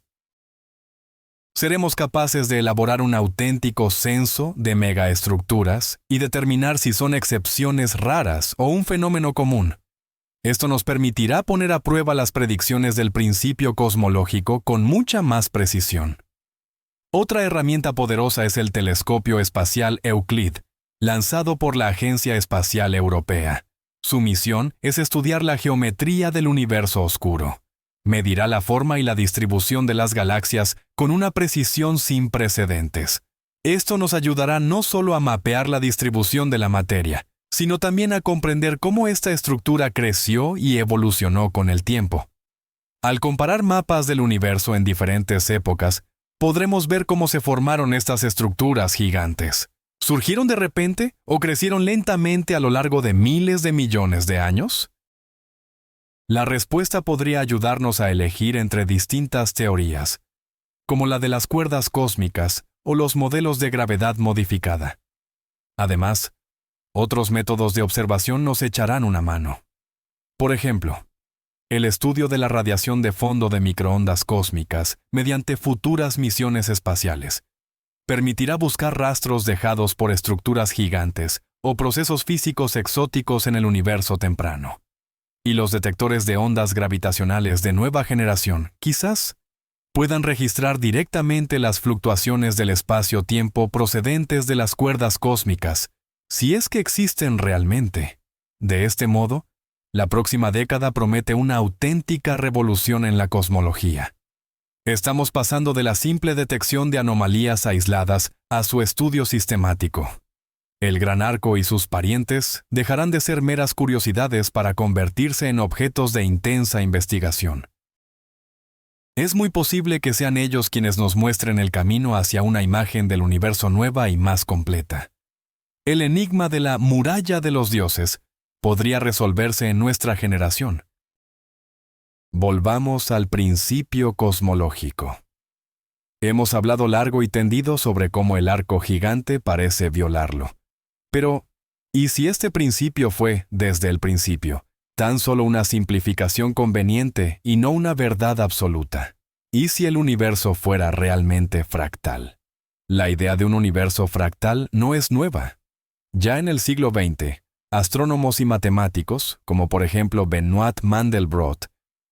Seremos capaces de elaborar un auténtico censo de megaestructuras y determinar si son excepciones raras o un fenómeno común. Esto nos permitirá poner a prueba las predicciones del principio cosmológico con mucha más precisión. Otra herramienta poderosa es el telescopio espacial Euclid, lanzado por la Agencia Espacial Europea. Su misión es estudiar la geometría del universo oscuro. Medirá la forma y la distribución de las galaxias con una precisión sin precedentes. Esto nos ayudará no solo a mapear la distribución de la materia, sino también a comprender cómo esta estructura creció y evolucionó con el tiempo. Al comparar mapas del universo en diferentes épocas, podremos ver cómo se formaron estas estructuras gigantes. ¿Surgieron de repente o crecieron lentamente a lo largo de miles de millones de años? La respuesta podría ayudarnos a elegir entre distintas teorías, como la de las cuerdas cósmicas o los modelos de gravedad modificada. Además, otros métodos de observación nos echarán una mano. Por ejemplo, el estudio de la radiación de fondo de microondas cósmicas mediante futuras misiones espaciales permitirá buscar rastros dejados por estructuras gigantes o procesos físicos exóticos en el universo temprano. Y los detectores de ondas gravitacionales de nueva generación, quizás, puedan registrar directamente las fluctuaciones del espacio-tiempo procedentes de las cuerdas cósmicas, si es que existen realmente. De este modo, la próxima década promete una auténtica revolución en la cosmología. Estamos pasando de la simple detección de anomalías aisladas a su estudio sistemático. El Gran Arco y sus parientes dejarán de ser meras curiosidades para convertirse en objetos de intensa investigación. Es muy posible que sean ellos quienes nos muestren el camino hacia una imagen del universo nueva y más completa. El enigma de la muralla de los dioses podría resolverse en nuestra generación. Volvamos al principio cosmológico. Hemos hablado largo y tendido sobre cómo el arco gigante parece violarlo. Pero, ¿y si este principio fue, desde el principio, tan solo una simplificación conveniente y no una verdad absoluta? ¿Y si el universo fuera realmente fractal? La idea de un universo fractal no es nueva. Ya en el siglo XX, astrónomos y matemáticos, como por ejemplo Benoit Mandelbrot,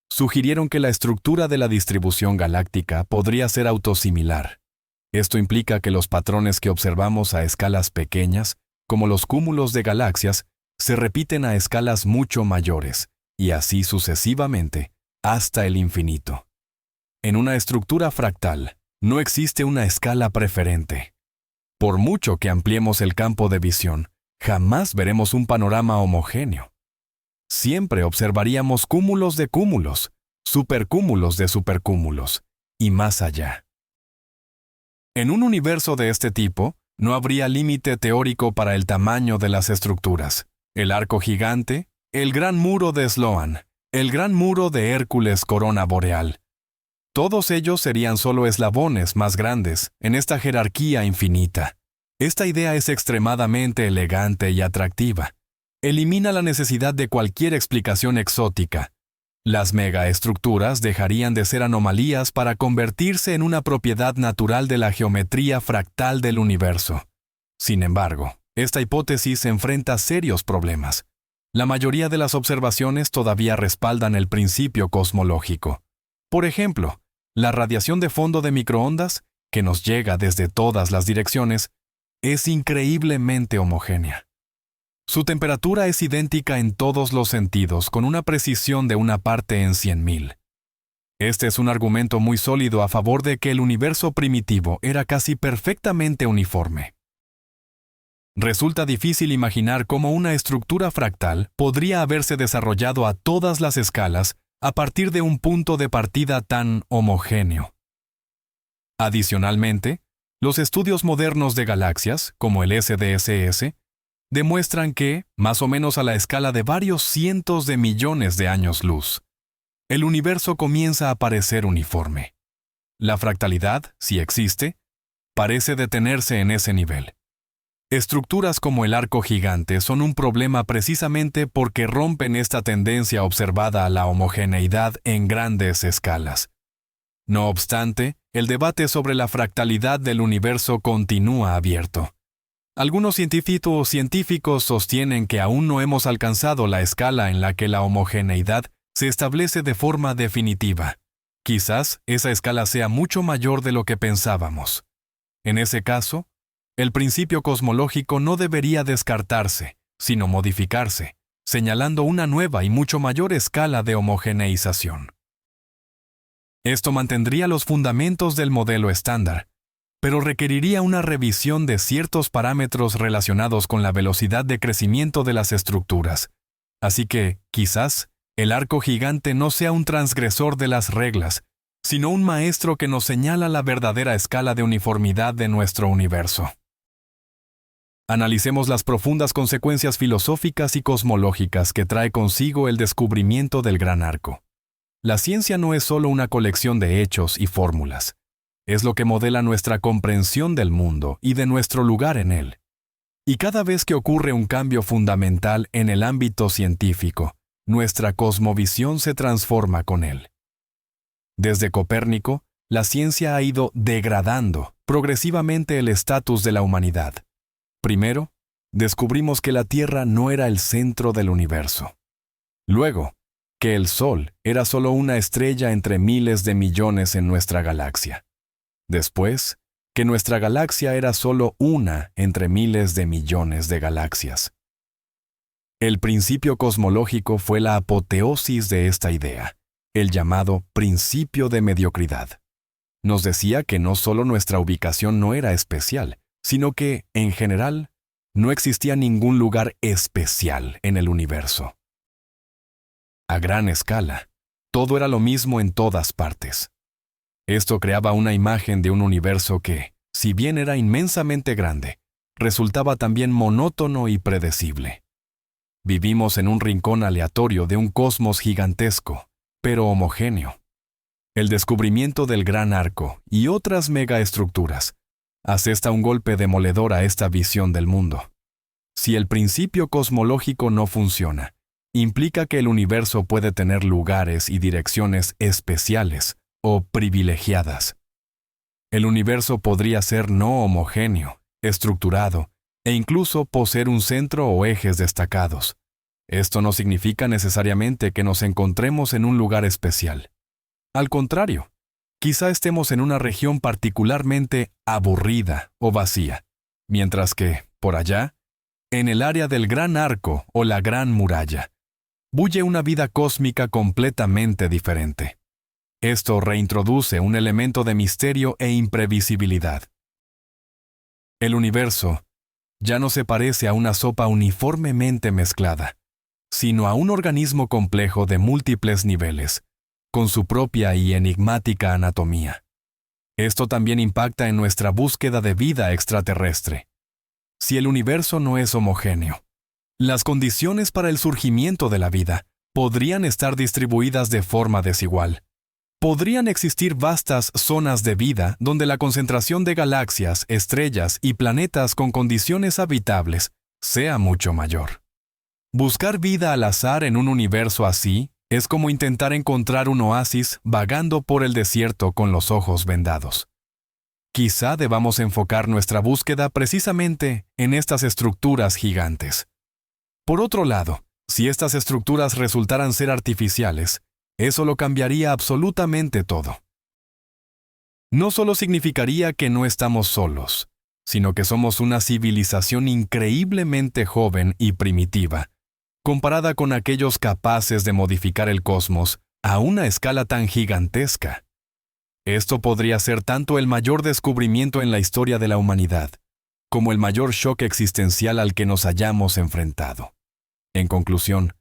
sugirieron que la estructura de la distribución galáctica podría ser autosimilar. Esto implica que los patrones que observamos a escalas pequeñas, como los cúmulos de galaxias, se repiten a escalas mucho mayores, y así sucesivamente, hasta el infinito. En una estructura fractal, no existe una escala preferente. Por mucho que ampliemos el campo de visión, jamás veremos un panorama homogéneo. Siempre observaríamos cúmulos de cúmulos, supercúmulos de supercúmulos, y más allá. En un universo de este tipo, no habría límite teórico para el tamaño de las estructuras. El arco gigante, el gran muro de Sloan, el gran muro de Hércules Corona Boreal. Todos ellos serían solo eslabones más grandes en esta jerarquía infinita. Esta idea es extremadamente elegante y atractiva. Elimina la necesidad de cualquier explicación exótica. Las megaestructuras dejarían de ser anomalías para convertirse en una propiedad natural de la geometría fractal del universo. Sin embargo, esta hipótesis enfrenta serios problemas. La mayoría de las observaciones todavía respaldan el principio cosmológico. Por ejemplo, la radiación de fondo de microondas, que nos llega desde todas las direcciones, es increíblemente homogénea. Su temperatura es idéntica en todos los sentidos, con una precisión de una parte en 100.000. Este es un argumento muy sólido a favor de que el universo primitivo era casi perfectamente uniforme. Resulta difícil imaginar cómo una estructura fractal podría haberse desarrollado a todas las escalas a partir de un punto de partida tan homogéneo. Adicionalmente, los estudios modernos de galaxias, como el SDSS, demuestran que, más o menos a la escala de varios cientos de millones de años luz, el universo comienza a parecer uniforme. La fractalidad, si existe, parece detenerse en ese nivel. Estructuras como el arco gigante son un problema precisamente porque rompen esta tendencia observada a la homogeneidad en grandes escalas. No obstante, el debate sobre la fractalidad del universo continúa abierto. Algunos científicos sostienen que aún no hemos alcanzado la escala en la que la homogeneidad se establece de forma definitiva. Quizás esa escala sea mucho mayor de lo que pensábamos. En ese caso, el principio cosmológico no debería descartarse, sino modificarse, señalando una nueva y mucho mayor escala de homogeneización. Esto mantendría los fundamentos del modelo estándar, pero requeriría una revisión de ciertos parámetros relacionados con la velocidad de crecimiento de las estructuras. Así que, quizás, el arco gigante no sea un transgresor de las reglas, sino un maestro que nos señala la verdadera escala de uniformidad de nuestro universo. Analicemos las profundas consecuencias filosóficas y cosmológicas que trae consigo el descubrimiento del gran arco. La ciencia no es solo una colección de hechos y fórmulas. Es lo que modela nuestra comprensión del mundo y de nuestro lugar en él. Y cada vez que ocurre un cambio fundamental en el ámbito científico, nuestra cosmovisión se transforma con él. Desde Copérnico, la ciencia ha ido degradando progresivamente el estatus de la humanidad. Primero, descubrimos que la Tierra no era el centro del universo. Luego, que el Sol era solo una estrella entre miles de millones en nuestra galaxia. Después, que nuestra galaxia era solo una entre miles de millones de galaxias. El principio cosmológico fue la apoteosis de esta idea, el llamado principio de mediocridad. Nos decía que no solo nuestra ubicación no era especial, sino que, en general, no existía ningún lugar especial en el universo. A gran escala, todo era lo mismo en todas partes. Esto creaba una imagen de un universo que, si bien era inmensamente grande, resultaba también monótono y predecible. Vivimos en un rincón aleatorio de un cosmos gigantesco, pero homogéneo. El descubrimiento del gran arco y otras megaestructuras asesta un golpe demoledor a esta visión del mundo. Si el principio cosmológico no funciona, implica que el universo puede tener lugares y direcciones especiales o privilegiadas. El universo podría ser no homogéneo, estructurado, e incluso poseer un centro o ejes destacados. Esto no significa necesariamente que nos encontremos en un lugar especial. Al contrario, quizá estemos en una región particularmente aburrida o vacía, mientras que, por allá, en el área del gran arco o la gran muralla, bulle una vida cósmica completamente diferente. Esto reintroduce un elemento de misterio e imprevisibilidad. El universo ya no se parece a una sopa uniformemente mezclada, sino a un organismo complejo de múltiples niveles, con su propia y enigmática anatomía. Esto también impacta en nuestra búsqueda de vida extraterrestre. Si el universo no es homogéneo, las condiciones para el surgimiento de la vida podrían estar distribuidas de forma desigual. Podrían existir vastas zonas de vida donde la concentración de galaxias, estrellas y planetas con condiciones habitables sea mucho mayor. Buscar vida al azar en un universo así es como intentar encontrar un oasis vagando por el desierto con los ojos vendados. Quizá debamos enfocar nuestra búsqueda precisamente en estas estructuras gigantes. Por otro lado, si estas estructuras resultaran ser artificiales, eso lo cambiaría absolutamente todo. No solo significaría que no estamos solos, sino que somos una civilización increíblemente joven y primitiva, comparada con aquellos capaces de modificar el cosmos a una escala tan gigantesca. Esto podría ser tanto el mayor descubrimiento en la historia de la humanidad, como el mayor shock existencial al que nos hayamos enfrentado. En conclusión,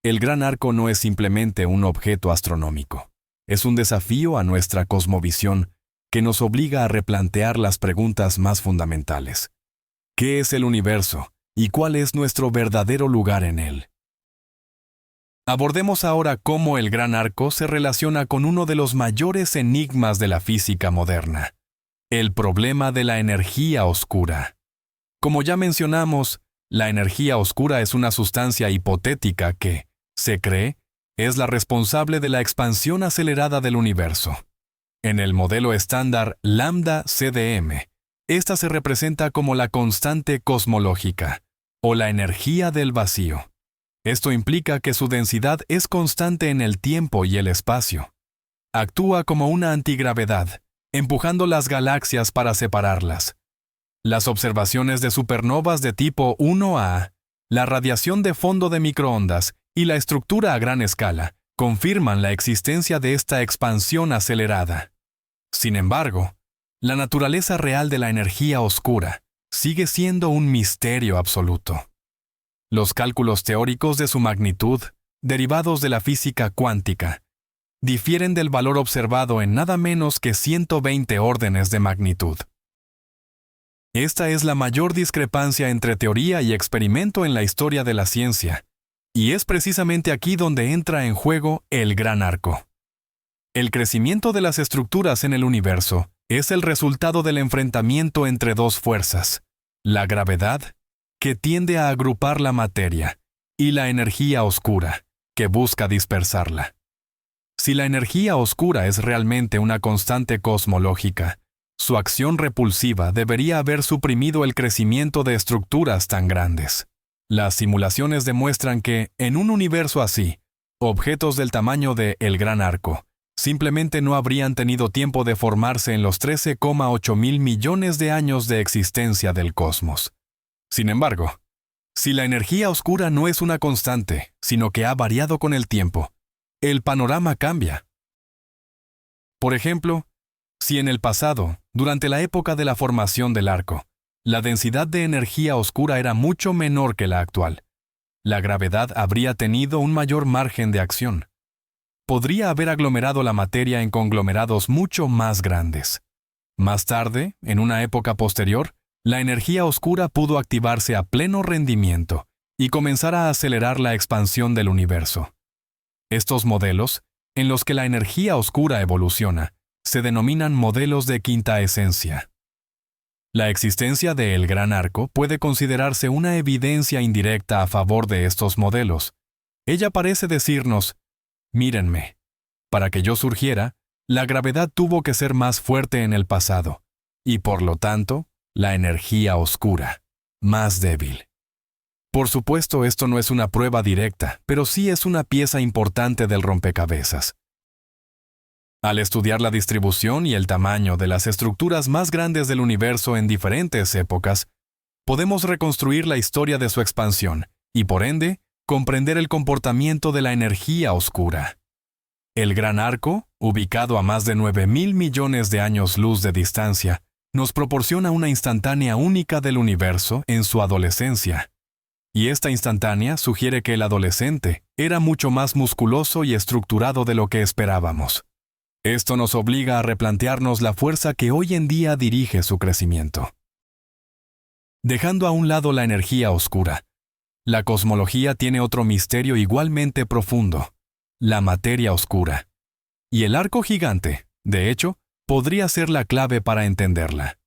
el Gran Arco no es simplemente un objeto astronómico. Es un desafío a nuestra cosmovisión que nos obliga a replantear las preguntas más fundamentales. ¿Qué es el universo y cuál es nuestro verdadero lugar en él? Abordemos ahora cómo el Gran Arco se relaciona con uno de los mayores enigmas de la física moderna: el problema de la energía oscura. Como ya mencionamos, la energía oscura es una sustancia hipotética que, se cree, es la responsable de la expansión acelerada del universo. En el modelo estándar lambda-CDM, esta se representa como la constante cosmológica, o la energía del vacío. Esto implica que su densidad es constante en el tiempo y el espacio. Actúa como una antigravedad, empujando las galaxias para separarlas. Las observaciones de supernovas de tipo 1A, la radiación de fondo de microondas y la estructura a gran escala confirman la existencia de esta expansión acelerada. Sin embargo, la naturaleza real de la energía oscura sigue siendo un misterio absoluto. Los cálculos teóricos de su magnitud, derivados de la física cuántica, difieren del valor observado en nada menos que 120 órdenes de magnitud. Esta es la mayor discrepancia entre teoría y experimento en la historia de la ciencia, y es precisamente aquí donde entra en juego el Gran Arco. El crecimiento de las estructuras en el universo es el resultado del enfrentamiento entre dos fuerzas: la gravedad, que tiende a agrupar la materia, y la energía oscura, que busca dispersarla. Si la energía oscura es realmente una constante cosmológica, su acción repulsiva debería haber suprimido el crecimiento de estructuras tan grandes. Las simulaciones demuestran que, en un universo así, objetos del tamaño de el Gran Arco simplemente no habrían tenido tiempo de formarse en los 13,8 mil millones de años de existencia del cosmos. Sin embargo, si la energía oscura no es una constante, sino que ha variado con el tiempo, el panorama cambia. Por ejemplo, si en el pasado, durante la época de la formación del arco, la densidad de energía oscura era mucho menor que la actual, la gravedad habría tenido un mayor margen de acción. Podría haber aglomerado la materia en conglomerados mucho más grandes. Más tarde, en una época posterior, la energía oscura pudo activarse a pleno rendimiento y comenzar a acelerar la expansión del universo. Estos modelos, en los que la energía oscura evoluciona, se denominan modelos de quinta esencia. La existencia de el Gran Arco puede considerarse una evidencia indirecta a favor de estos modelos. Ella parece decirnos: mírenme, para que yo surgiera, la gravedad tuvo que ser más fuerte en el pasado, y por lo tanto, la energía oscura, más débil. Por supuesto, esto no es una prueba directa, pero sí es una pieza importante del rompecabezas. Al estudiar la distribución y el tamaño de las estructuras más grandes del universo en diferentes épocas, podemos reconstruir la historia de su expansión y, por ende, comprender el comportamiento de la energía oscura. El Gran Arco, ubicado a más de 9.000 millones de años luz de distancia, nos proporciona una instantánea única del universo en su adolescencia. Y esta instantánea sugiere que el adolescente era mucho más musculoso y estructurado de lo que esperábamos. Esto nos obliga a replantearnos la fuerza que hoy en día dirige su crecimiento. Dejando a un lado la energía oscura, la cosmología tiene otro misterio igualmente profundo: la materia oscura. Y el arco gigante, de hecho, podría ser la clave para entenderla.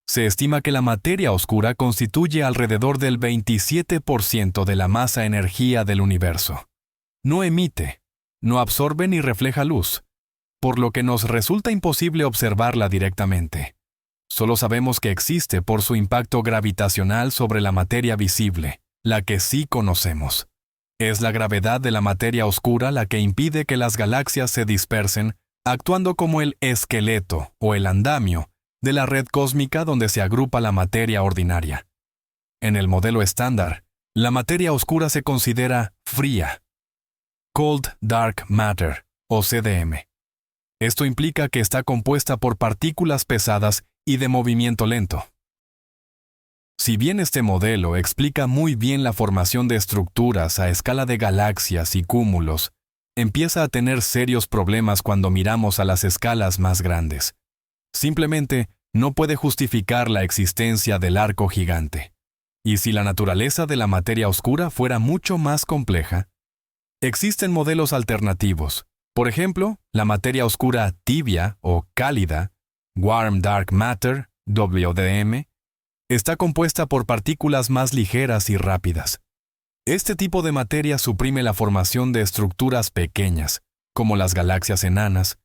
Se estima que la materia oscura constituye alrededor del 27% de la masa-energía del universo. No emite, no absorbe ni refleja luz, por lo que nos resulta imposible observarla directamente. Solo sabemos que existe por su impacto gravitacional sobre la materia visible, la que sí conocemos. Es la gravedad de la materia oscura la que impide que las galaxias se dispersen, actuando como el esqueleto o el andamio de la red cósmica donde se agrupa la materia ordinaria. En el modelo estándar, la materia oscura se considera fría, Cold Dark Matter, o CDM. Esto implica que está compuesta por partículas pesadas y de movimiento lento. Si bien este modelo explica muy bien la formación de estructuras a escala de galaxias y cúmulos, empieza a tener serios problemas cuando miramos a las escalas más grandes. Simplemente no puede justificar la existencia del arco gigante. Y si la naturaleza de la materia oscura fuera mucho más compleja, existen modelos alternativos. Por ejemplo, la materia oscura tibia o cálida, Warm Dark Matter, WDM, está compuesta por partículas más ligeras y rápidas. Este tipo de materia suprime la formación de estructuras pequeñas, como las galaxias enanas,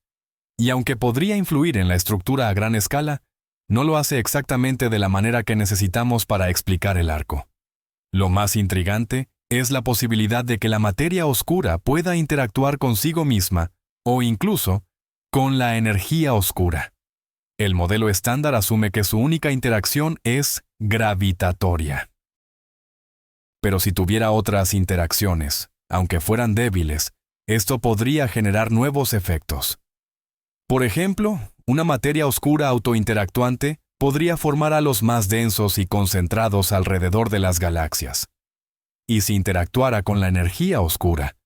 y aunque podría influir en la estructura a gran escala, no lo hace exactamente de la manera que necesitamos para explicar el arco. Lo más intrigante es la posibilidad de que la materia oscura pueda interactuar consigo misma o incluso con la energía oscura. El modelo estándar asume que su única interacción es gravitatoria. Pero si tuviera otras interacciones, aunque fueran débiles, esto podría generar nuevos efectos. Por ejemplo, una materia oscura autointeractuante podría formar halos más densos y concentrados alrededor de las galaxias. Y si interactuara con la energía oscura,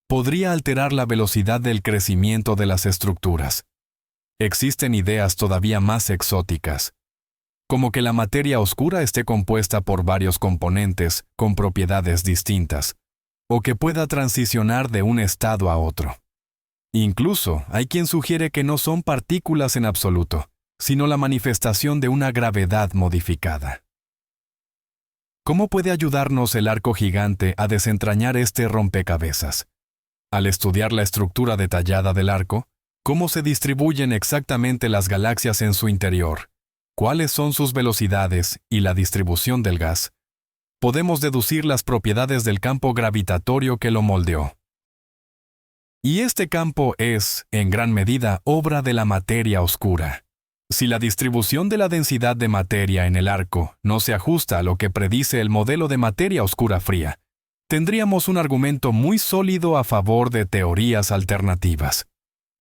podría alterar la velocidad del crecimiento de las estructuras. Existen ideas todavía más exóticas, como que la materia oscura esté compuesta por varios componentes con propiedades distintas, o que pueda transicionar de un estado a otro. Incluso hay quien sugiere que no son partículas en absoluto, sino la manifestación de una gravedad modificada. ¿Cómo puede ayudarnos el arco gigante a desentrañar este rompecabezas? Al estudiar la estructura detallada del arco, cómo se distribuyen exactamente las galaxias en su interior, cuáles son sus velocidades y la distribución del gas, podemos deducir las propiedades del campo gravitatorio que lo moldeó. Y este campo es, en gran medida, obra de la materia oscura. Si la distribución de la densidad de materia en el arco no se ajusta a lo que predice el modelo de materia oscura fría, tendríamos un argumento muy sólido a favor de teorías alternativas.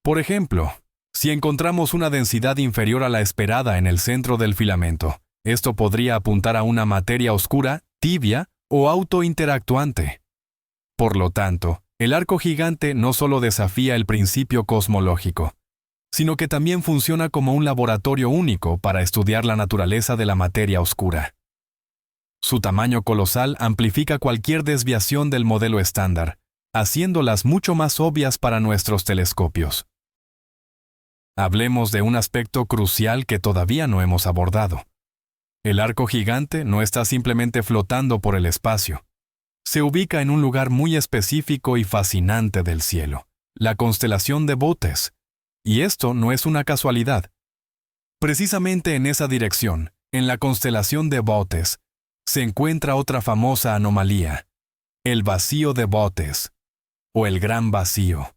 Por ejemplo, si encontramos una densidad inferior a la esperada en el centro del filamento, esto podría apuntar a una materia oscura, tibia o autointeractuante. Por lo tanto, el arco gigante no solo desafía el principio cosmológico, sino que también funciona como un laboratorio único para estudiar la naturaleza de la materia oscura. Su tamaño colosal amplifica cualquier desviación del modelo estándar, haciéndolas mucho más obvias para nuestros telescopios. Hablemos de un aspecto crucial que todavía no hemos abordado. El arco gigante no está simplemente flotando por el espacio. Se ubica en un lugar muy específico y fascinante del cielo, la constelación de Bootes. Y esto no es una casualidad. Precisamente en esa dirección, en la constelación de Bootes, se encuentra otra famosa anomalía, el vacío de Bootes, o el Gran Vacío.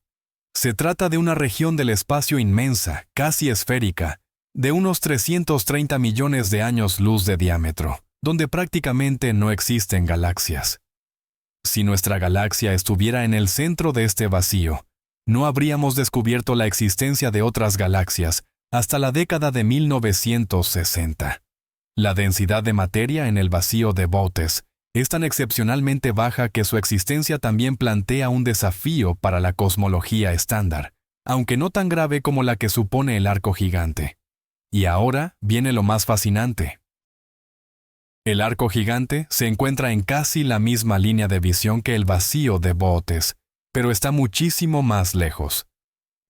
Se trata de una región del espacio inmensa, casi esférica, de unos 330 millones de años luz de diámetro, donde prácticamente no existen galaxias. Si nuestra galaxia estuviera en el centro de este vacío, no habríamos descubierto la existencia de otras galaxias hasta la década de 1960. La densidad de materia en el vacío de Bootes es tan excepcionalmente baja que su existencia también plantea un desafío para la cosmología estándar, aunque no tan grave como la que supone el arco gigante. Y ahora viene lo más fascinante. El arco gigante se encuentra en casi la misma línea de visión que el vacío de Bootes, pero está muchísimo más lejos.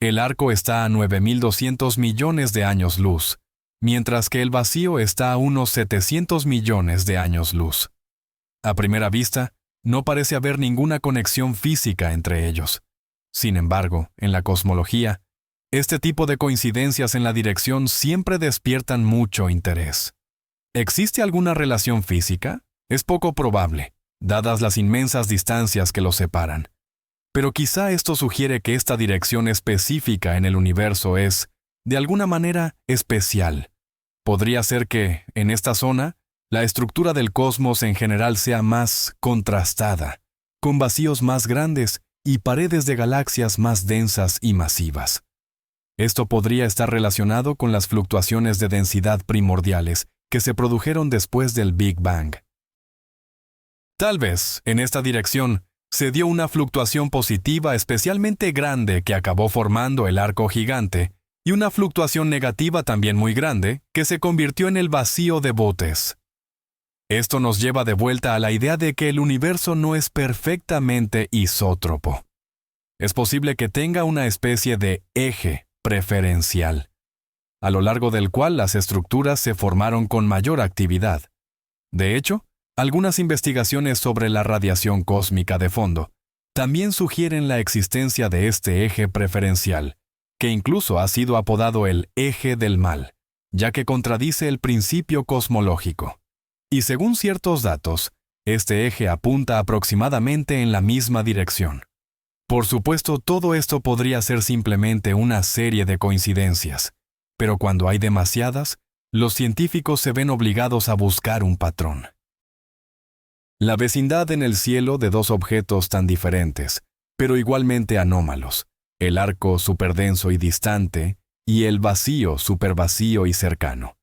El arco está a 9.200 millones de años luz, mientras que el vacío está a unos 700 millones de años luz. A primera vista, no parece haber ninguna conexión física entre ellos. Sin embargo, en la cosmología, este tipo de coincidencias en la dirección siempre despiertan mucho interés. ¿Existe alguna relación física? Es poco probable, dadas las inmensas distancias que los separan. Pero quizá esto sugiere que esta dirección específica en el universo es, de alguna manera, especial. Podría ser que, en esta zona, la estructura del cosmos en general sea más contrastada, con vacíos más grandes y paredes de galaxias más densas y masivas. Esto podría estar relacionado con las fluctuaciones de densidad primordiales que se produjeron después del Big Bang. Tal vez, en esta dirección, se dio una fluctuación positiva especialmente grande que acabó formando el arco gigante, y una fluctuación negativa también muy grande que se convirtió en el vacío de Bootes. Esto nos lleva de vuelta a la idea de que el universo no es perfectamente isótropo. Es posible que tenga una especie de eje preferencial, a lo largo del cual las estructuras se formaron con mayor actividad. De hecho, algunas investigaciones sobre la radiación cósmica de fondo también sugieren la existencia de este eje preferencial, que incluso ha sido apodado el eje del mal, ya que contradice el principio cosmológico. Y según ciertos datos, este eje apunta aproximadamente en la misma dirección. Por supuesto, todo esto podría ser simplemente una serie de coincidencias, pero cuando hay demasiadas, los científicos se ven obligados a buscar un patrón. La vecindad en el cielo de dos objetos tan diferentes, pero igualmente anómalos, el arco superdenso y distante, y el vacío supervacío y cercano,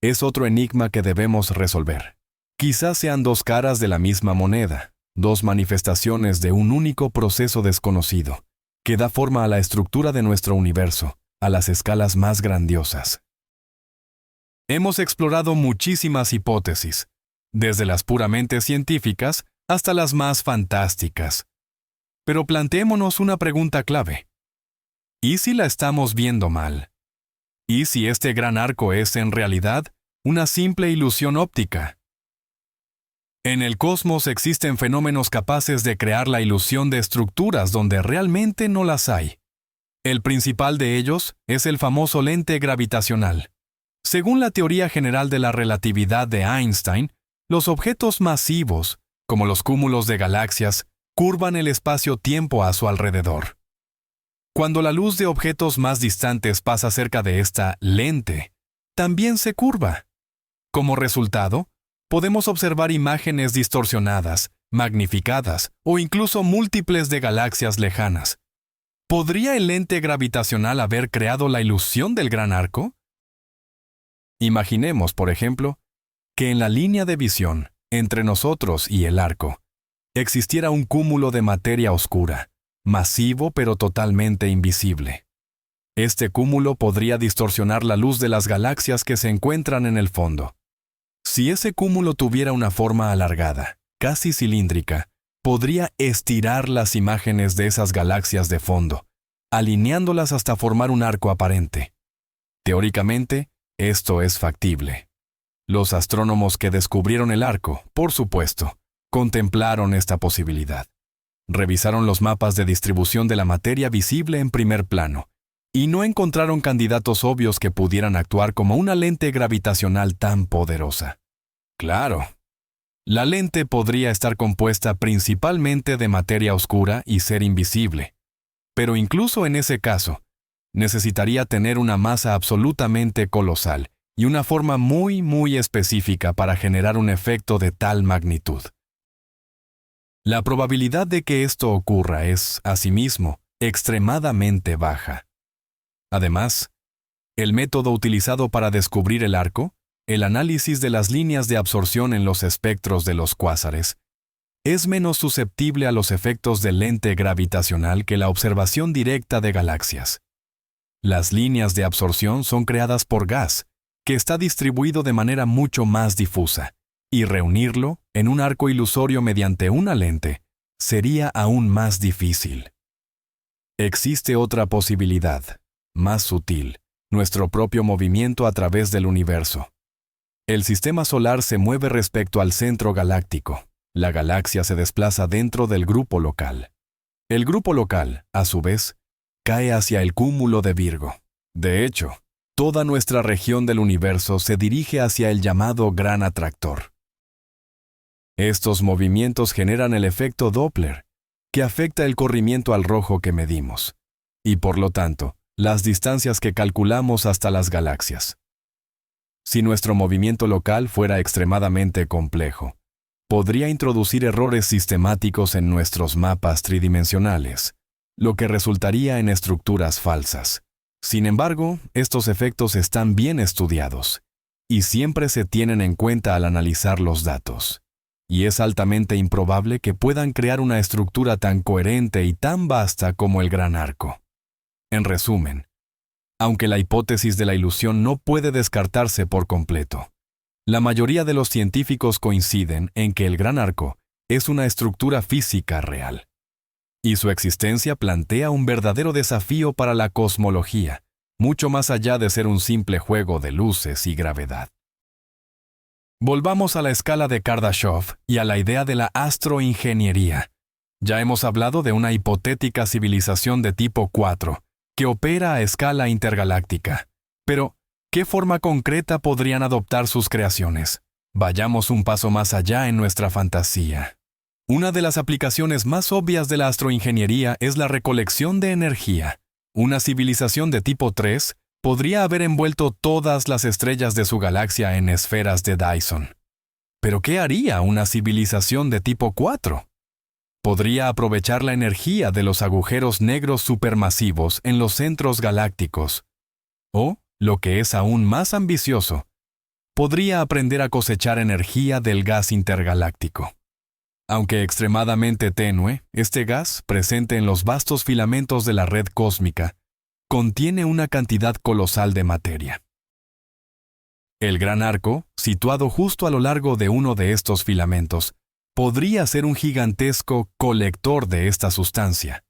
es otro enigma que debemos resolver. Quizás sean dos caras de la misma moneda, dos manifestaciones de un único proceso desconocido, que da forma a la estructura de nuestro universo, a las escalas más grandiosas. Hemos explorado muchísimas hipótesis, desde las puramente científicas hasta las más fantásticas. Pero planteémonos una pregunta clave. ¿Y si la estamos viendo mal? ¿Y si este gran arco es, en realidad, una simple ilusión óptica? En el cosmos existen fenómenos capaces de crear la ilusión de estructuras donde realmente no las hay. El principal de ellos es el famoso lente gravitacional. Según la teoría general de la relatividad de Einstein, los objetos masivos, como los cúmulos de galaxias, curvan el espacio-tiempo a su alrededor. Cuando la luz de objetos más distantes pasa cerca de esta lente, también se curva. Como resultado, podemos observar imágenes distorsionadas, magnificadas o incluso múltiples de galaxias lejanas. ¿Podría el lente gravitacional haber creado la ilusión del gran arco? Imaginemos, por ejemplo, que en la línea de visión, entre nosotros y el arco, existiera un cúmulo de materia oscura, masivo pero totalmente invisible. Este cúmulo podría distorsionar la luz de las galaxias que se encuentran en el fondo. Si ese cúmulo tuviera una forma alargada, casi cilíndrica, podría estirar las imágenes de esas galaxias de fondo, alineándolas hasta formar un arco aparente. Teóricamente, esto es factible. Los astrónomos que descubrieron el arco, por supuesto, contemplaron esta posibilidad. Revisaron los mapas de distribución de la materia visible en primer plano, y no encontraron candidatos obvios que pudieran actuar como una lente gravitacional tan poderosa. Claro, la lente podría estar compuesta principalmente de materia oscura y ser invisible, pero incluso en ese caso, necesitaría tener una masa absolutamente colosal y una forma muy específica para generar un efecto de tal magnitud. La probabilidad de que esto ocurra es, asimismo, extremadamente baja. Además, el método utilizado para descubrir el arco, el análisis de las líneas de absorción en los espectros de los cuásares, es menos susceptible a los efectos del lente gravitacional que la observación directa de galaxias. Las líneas de absorción son creadas por gas, que está distribuido de manera mucho más difusa, y reunirlo en un arco ilusorio mediante una lente sería aún más difícil. Existe otra posibilidad, más sutil, nuestro propio movimiento a través del universo. El sistema solar se mueve respecto al centro galáctico. La galaxia se desplaza dentro del grupo local. El grupo local, a su vez, cae hacia el cúmulo de Virgo. De hecho, toda nuestra región del universo se dirige hacia el llamado Gran Atractor. Estos movimientos generan el efecto Doppler, que afecta el corrimiento al rojo que medimos, y por lo tanto, las distancias que calculamos hasta las galaxias. Si nuestro movimiento local fuera extremadamente complejo, podría introducir errores sistemáticos en nuestros mapas tridimensionales, lo que resultaría en estructuras falsas. Sin embargo, estos efectos están bien estudiados y siempre se tienen en cuenta al analizar los datos. Y es altamente improbable que puedan crear una estructura tan coherente y tan vasta como el Gran Arco. En resumen, aunque la hipótesis de la ilusión no puede descartarse por completo, la mayoría de los científicos coinciden en que el Gran Arco es una estructura física real, y su existencia plantea un verdadero desafío para la cosmología, mucho más allá de ser un simple juego de luces y gravedad. Volvamos a la escala de Kardashev y a la idea de la astroingeniería. Ya hemos hablado de una hipotética civilización de tipo 4, que opera a escala intergaláctica. Pero, ¿qué forma concreta podrían adoptar sus creaciones? Vayamos un paso más allá en nuestra fantasía. Una de las aplicaciones más obvias de la astroingeniería es la recolección de energía. Una civilización de tipo 3 podría haber envuelto todas las estrellas de su galaxia en esferas de Dyson. ¿Pero qué haría una civilización de tipo 4? Podría aprovechar la energía de los agujeros negros supermasivos en los centros galácticos. O, lo que es aún más ambicioso, podría aprender a cosechar energía del gas intergaláctico. Aunque extremadamente tenue, este gas, presente en los vastos filamentos de la red cósmica, contiene una cantidad colosal de materia. El Gran Arco, situado justo a lo largo de uno de estos filamentos, podría ser un gigantesco colector de esta sustancia.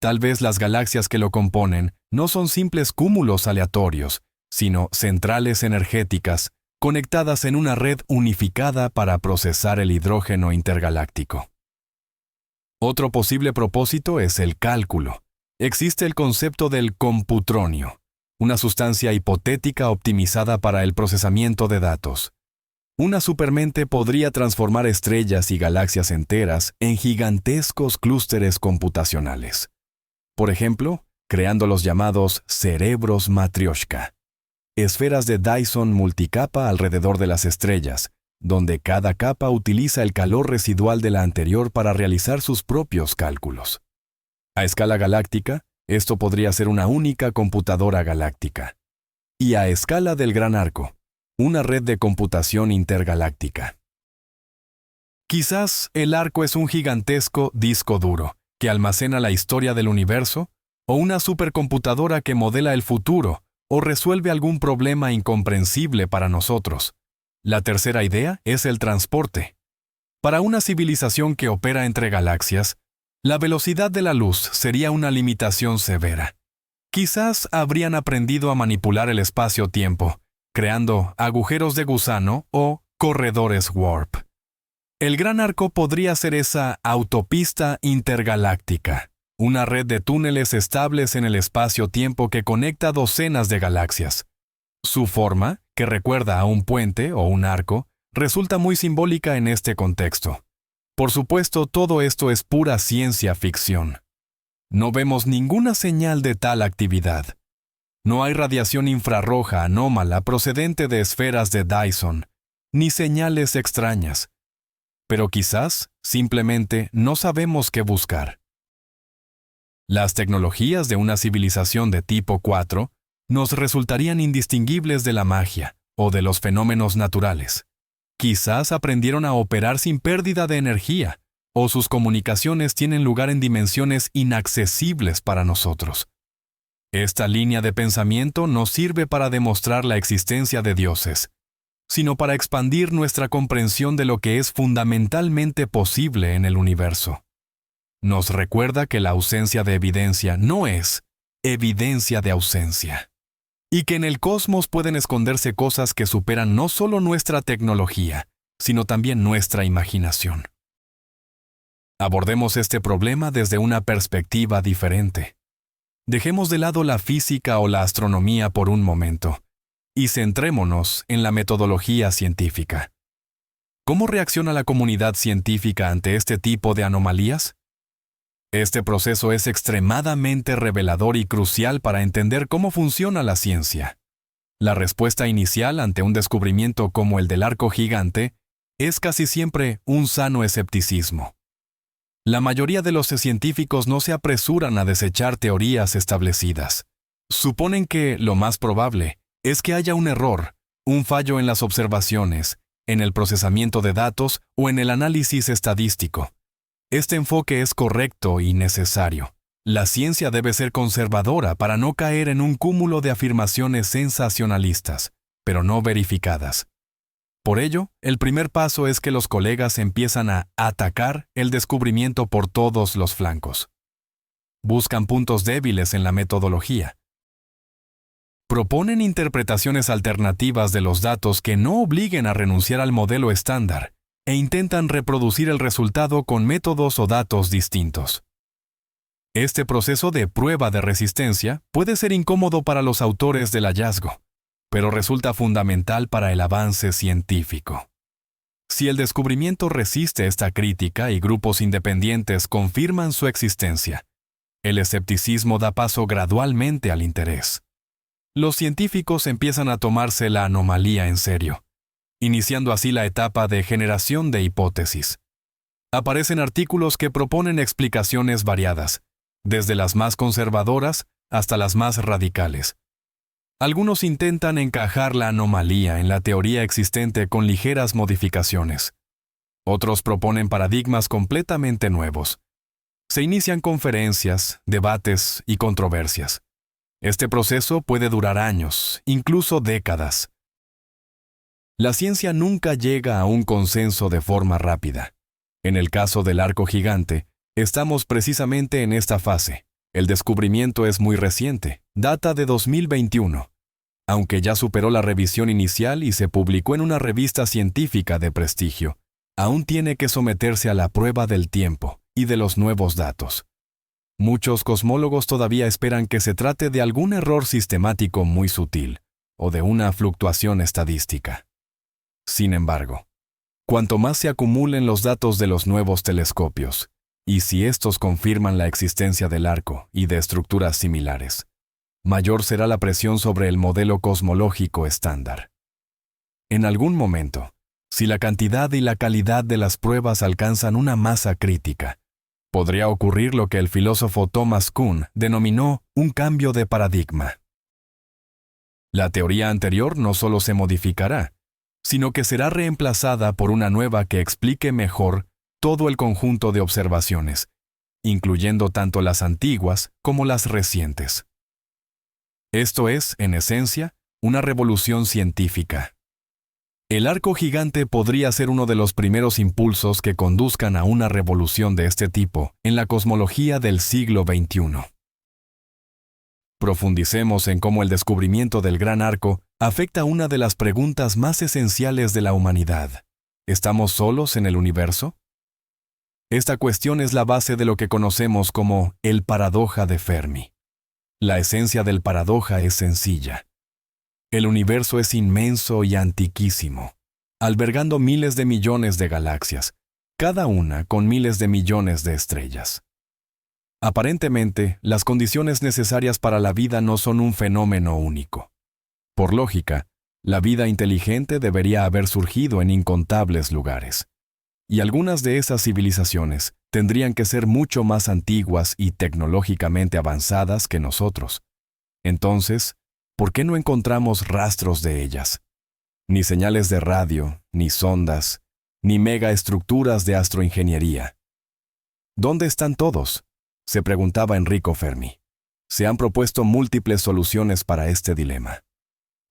Tal vez las galaxias que lo componen no son simples cúmulos aleatorios, sino centrales energéticas conectadas en una red unificada para procesar el hidrógeno intergaláctico. Otro posible propósito es el cálculo. Existe el concepto del computronio, una sustancia hipotética optimizada para el procesamiento de datos. Una supermente podría transformar estrellas y galaxias enteras en gigantescos clústeres computacionales. Por ejemplo, creando los llamados cerebros matrioshka, esferas de Dyson multicapa alrededor de las estrellas, donde cada capa utiliza el calor residual de la anterior para realizar sus propios cálculos. A escala galáctica, esto podría ser una única computadora galáctica. Y a escala del Gran Arco, una red de computación intergaláctica. Quizás el arco es un gigantesco disco duro que almacena la historia del universo, o una supercomputadora que modela el futuro o resuelve algún problema incomprensible para nosotros. La tercera idea es el transporte. Para una civilización que opera entre galaxias, la velocidad de la luz sería una limitación severa. Quizás habrían aprendido a manipular el espacio-tiempo, creando agujeros de gusano o corredores warp. El Gran Arco podría ser esa autopista intergaláctica, una red de túneles estables en el espacio-tiempo que conecta docenas de galaxias. Su forma, que recuerda a un puente o un arco, resulta muy simbólica en este contexto. Por supuesto, todo esto es pura ciencia ficción. No vemos ninguna señal de tal actividad. No hay radiación infrarroja anómala procedente de esferas de Dyson, ni señales extrañas. Pero quizás, simplemente, no sabemos qué buscar. Las tecnologías de una civilización de tipo 4 nos resultarían indistinguibles de la magia o de los fenómenos naturales. Quizás aprendieron a operar sin pérdida de energía, o sus comunicaciones tienen lugar en dimensiones inaccesibles para nosotros. Esta línea de pensamiento no sirve para demostrar la existencia de dioses, sino para expandir nuestra comprensión de lo que es fundamentalmente posible en el universo. Nos recuerda que la ausencia de evidencia no es evidencia de ausencia, y que en el cosmos pueden esconderse cosas que superan no solo nuestra tecnología, sino también nuestra imaginación. Abordemos este problema desde una perspectiva diferente. Dejemos de lado la física o la astronomía por un momento y centrémonos en la metodología científica. ¿Cómo reacciona la comunidad científica ante este tipo de anomalías? Este proceso es extremadamente revelador y crucial para entender cómo funciona la ciencia. La respuesta inicial ante un descubrimiento como el del arco gigante es casi siempre un sano escepticismo. La mayoría de los científicos no se apresuran a desechar teorías establecidas. Suponen que lo más probable es que haya un error, un fallo en las observaciones, en el procesamiento de datos o en el análisis estadístico. Este enfoque es correcto y necesario. La ciencia debe ser conservadora para no caer en un cúmulo de afirmaciones sensacionalistas, pero no verificadas. Por ello, el primer paso es que los colegas empiezan a atacar el descubrimiento por todos los flancos. Buscan puntos débiles en la metodología. Proponen interpretaciones alternativas de los datos que no obliguen a renunciar al modelo estándar e intentan reproducir el resultado con métodos o datos distintos. Este proceso de prueba de resistencia puede ser incómodo para los autores del hallazgo, pero resulta fundamental para el avance científico. Si el descubrimiento resiste esta crítica y grupos independientes confirman su existencia, el escepticismo da paso gradualmente al interés. Los científicos empiezan a tomarse la anomalía en serio, iniciando así la etapa de generación de hipótesis. Aparecen artículos que proponen explicaciones variadas, desde las más conservadoras hasta las más radicales. Algunos intentan encajar la anomalía en la teoría existente con ligeras modificaciones. Otros proponen paradigmas completamente nuevos. Se inician conferencias, debates y controversias. Este proceso puede durar años, incluso décadas. La ciencia nunca llega a un consenso de forma rápida. En el caso del arco gigante, estamos precisamente en esta fase. El descubrimiento es muy reciente, data de 2021. Aunque ya superó la revisión inicial y se publicó en una revista científica de prestigio, aún tiene que someterse a la prueba del tiempo y de los nuevos datos. Muchos cosmólogos todavía esperan que se trate de algún error sistemático muy sutil o de una fluctuación estadística. Sin embargo, cuanto más se acumulen los datos de los nuevos telescopios, y si estos confirman la existencia del arco y de estructuras similares, mayor será la presión sobre el modelo cosmológico estándar. En algún momento, si la cantidad y la calidad de las pruebas alcanzan una masa crítica, podría ocurrir lo que el filósofo Thomas Kuhn denominó un cambio de paradigma. La teoría anterior no solo se modificará, sino que será reemplazada por una nueva que explique mejor todo el conjunto de observaciones, incluyendo tanto las antiguas como las recientes. Esto es, en esencia, una revolución científica. El arco gigante podría ser uno de los primeros impulsos que conduzcan a una revolución de este tipo en la cosmología del siglo XXI. Profundicemos en cómo el descubrimiento del gran arco afecta una de las preguntas más esenciales de la humanidad. ¿Estamos solos en el universo? Esta cuestión es la base de lo que conocemos como el paradoja de Fermi. La esencia del paradoja es sencilla. El universo es inmenso y antiquísimo, albergando miles de millones de galaxias, cada una con miles de millones de estrellas. Aparentemente, las condiciones necesarias para la vida no son un fenómeno único. Por lógica, la vida inteligente debería haber surgido en incontables lugares. Y algunas de esas civilizaciones tendrían que ser mucho más antiguas y tecnológicamente avanzadas que nosotros. Entonces, ¿por qué no encontramos rastros de ellas? Ni señales de radio, ni sondas, ni megaestructuras de astroingeniería. ¿Dónde están todos?, se preguntaba Enrico Fermi. Se han propuesto múltiples soluciones para este dilema.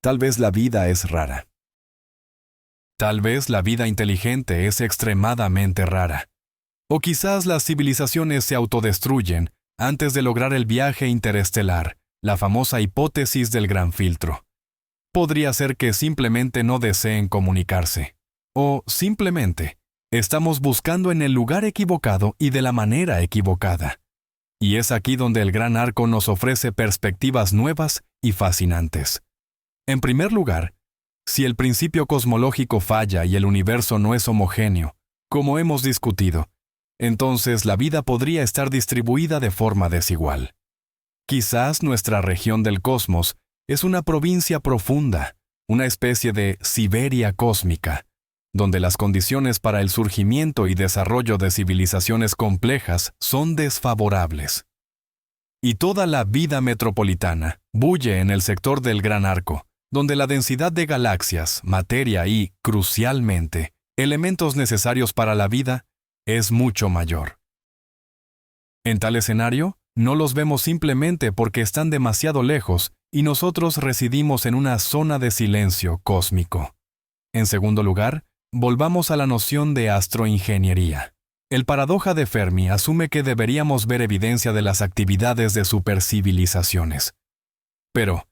Tal vez la vida es rara. Tal vez la vida inteligente es extremadamente rara. O quizás las civilizaciones se autodestruyen antes de lograr el viaje interestelar, la famosa hipótesis del gran filtro. Podría ser que simplemente no deseen comunicarse. O simplemente estamos buscando en el lugar equivocado y de la manera equivocada. Y es aquí donde el Gran Arco nos ofrece perspectivas nuevas y fascinantes. En primer lugar, si el principio cosmológico falla y el universo no es homogéneo, como hemos discutido, entonces la vida podría estar distribuida de forma desigual. Quizás nuestra región del cosmos es una provincia profunda, una especie de Siberia cósmica, donde las condiciones para el surgimiento y desarrollo de civilizaciones complejas son desfavorables. Y toda la vida metropolitana bulle en el sector del Gran Arco, donde la densidad de galaxias, materia y, crucialmente, elementos necesarios para la vida es mucho mayor. En tal escenario, no los vemos simplemente porque están demasiado lejos y nosotros residimos en una zona de silencio cósmico. En segundo lugar, volvamos a la noción de astroingeniería. El paradoja de Fermi asume que deberíamos ver evidencia de las actividades de supercivilizaciones. Pero,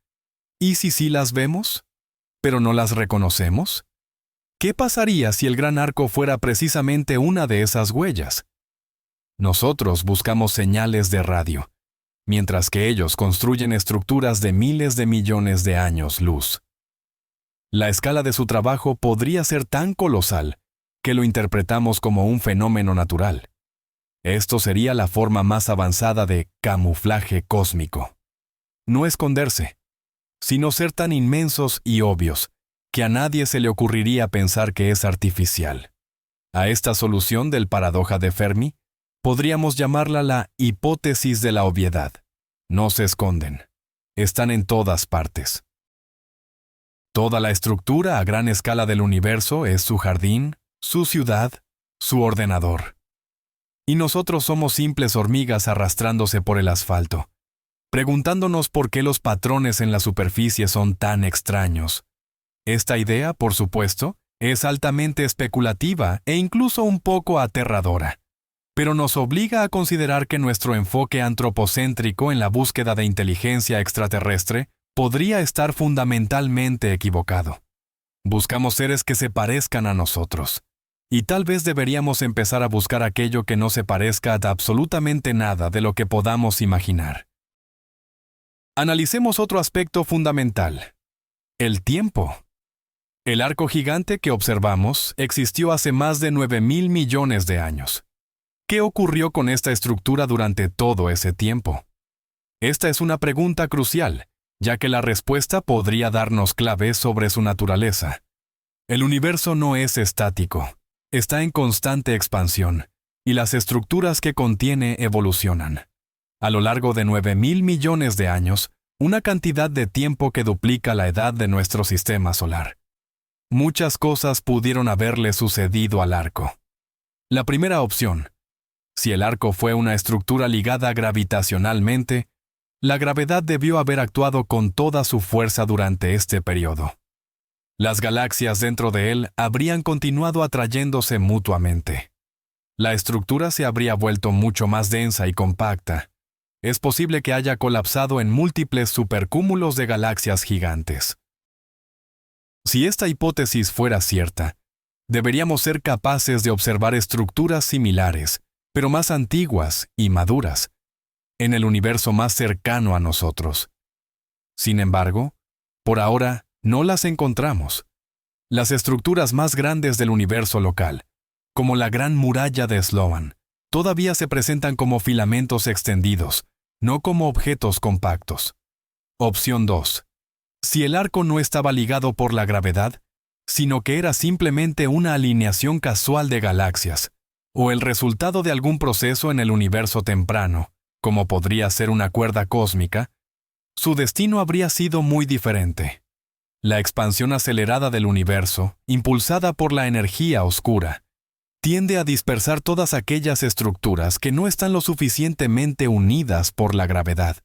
¿y si sí las vemos? ¿Pero no las reconocemos? ¿Qué pasaría si el Gran Arco fuera precisamente una de esas huellas? Nosotros buscamos señales de radio, mientras que ellos construyen estructuras de miles de millones de años luz. La escala de su trabajo podría ser tan colosal que lo interpretamos como un fenómeno natural. Esto sería la forma más avanzada de camuflaje cósmico. No esconderse, sino ser tan inmensos y obvios que a nadie se le ocurriría pensar que es artificial. A esta solución del paradoja de Fermi podríamos llamarla la hipótesis de la obviedad. No se esconden. Están en todas partes. Toda la estructura a gran escala del universo es su jardín, su ciudad, su ordenador. Y nosotros somos simples hormigas arrastrándose por el asfalto, preguntándonos por qué los patrones en la superficie son tan extraños. Esta idea, por supuesto, es altamente especulativa e incluso un poco aterradora, pero nos obliga a considerar que nuestro enfoque antropocéntrico en la búsqueda de inteligencia extraterrestre podría estar fundamentalmente equivocado. Buscamos seres que se parezcan a nosotros, y tal vez deberíamos empezar a buscar aquello que no se parezca a absolutamente nada de lo que podamos imaginar. Analicemos otro aspecto fundamental: el tiempo. El arco gigante que observamos existió hace más de 9.000 millones de años. ¿Qué ocurrió con esta estructura durante todo ese tiempo? Esta es una pregunta crucial, ya que la respuesta podría darnos claves sobre su naturaleza. El universo no es estático, está en constante expansión, y las estructuras que contiene evolucionan. A lo largo de 9.000 millones de años, una cantidad de tiempo que duplica la edad de nuestro sistema solar. Muchas cosas pudieron haberle sucedido al arco. La primera opción: si el arco fue una estructura ligada gravitacionalmente, la gravedad debió haber actuado con toda su fuerza durante este periodo. Las galaxias dentro de él habrían continuado atrayéndose mutuamente. La estructura se habría vuelto mucho más densa y compacta. Es posible que haya colapsado en múltiples supercúmulos de galaxias gigantes. Si esta hipótesis fuera cierta, deberíamos ser capaces de observar estructuras similares, pero más antiguas y maduras, en el universo más cercano a nosotros. Sin embargo, por ahora no las encontramos. Las estructuras más grandes del universo local, como la Gran Muralla de Sloan, todavía se presentan como filamentos extendidos, no como objetos compactos. Opción 2. Si el arco no estaba ligado por la gravedad, sino que era simplemente una alineación casual de galaxias, o el resultado de algún proceso en el universo temprano, como podría ser una cuerda cósmica, su destino habría sido muy diferente. La expansión acelerada del universo, impulsada por la energía oscura, tiende a dispersar todas aquellas estructuras que no están lo suficientemente unidas por la gravedad.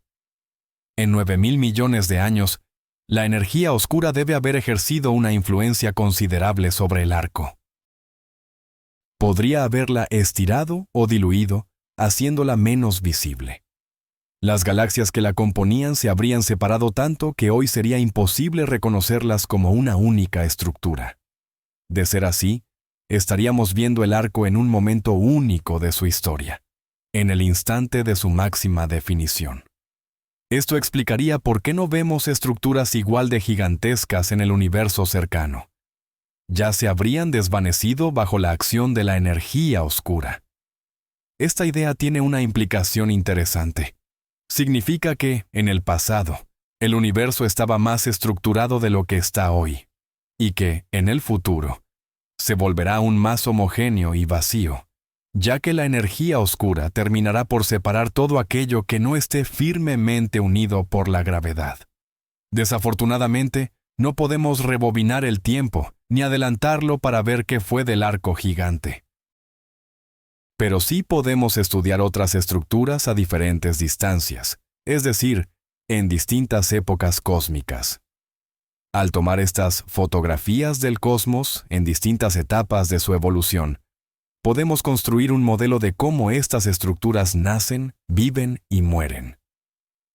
En 9.000 millones de años, la energía oscura debe haber ejercido una influencia considerable sobre el arco. Podría haberla estirado o diluido, haciéndola menos visible. Las galaxias que la componían se habrían separado tanto que hoy sería imposible reconocerlas como una única estructura. De ser así, estaríamos viendo el arco en un momento único de su historia, en el instante de su máxima definición. Esto explicaría por qué no vemos estructuras igual de gigantescas en el universo cercano. Ya se habrían desvanecido bajo la acción de la energía oscura. Esta idea tiene una implicación interesante. Significa que, en el pasado, el universo estaba más estructurado de lo que está hoy, y que, en el futuro, se volverá aún más homogéneo y vacío, ya que la energía oscura terminará por separar todo aquello que no esté firmemente unido por la gravedad. Desafortunadamente, no podemos rebobinar el tiempo ni adelantarlo para ver qué fue del arco gigante. Pero sí podemos estudiar otras estructuras a diferentes distancias, es decir, en distintas épocas cósmicas. Al tomar estas fotografías del cosmos en distintas etapas de su evolución, podemos construir un modelo de cómo estas estructuras nacen, viven y mueren.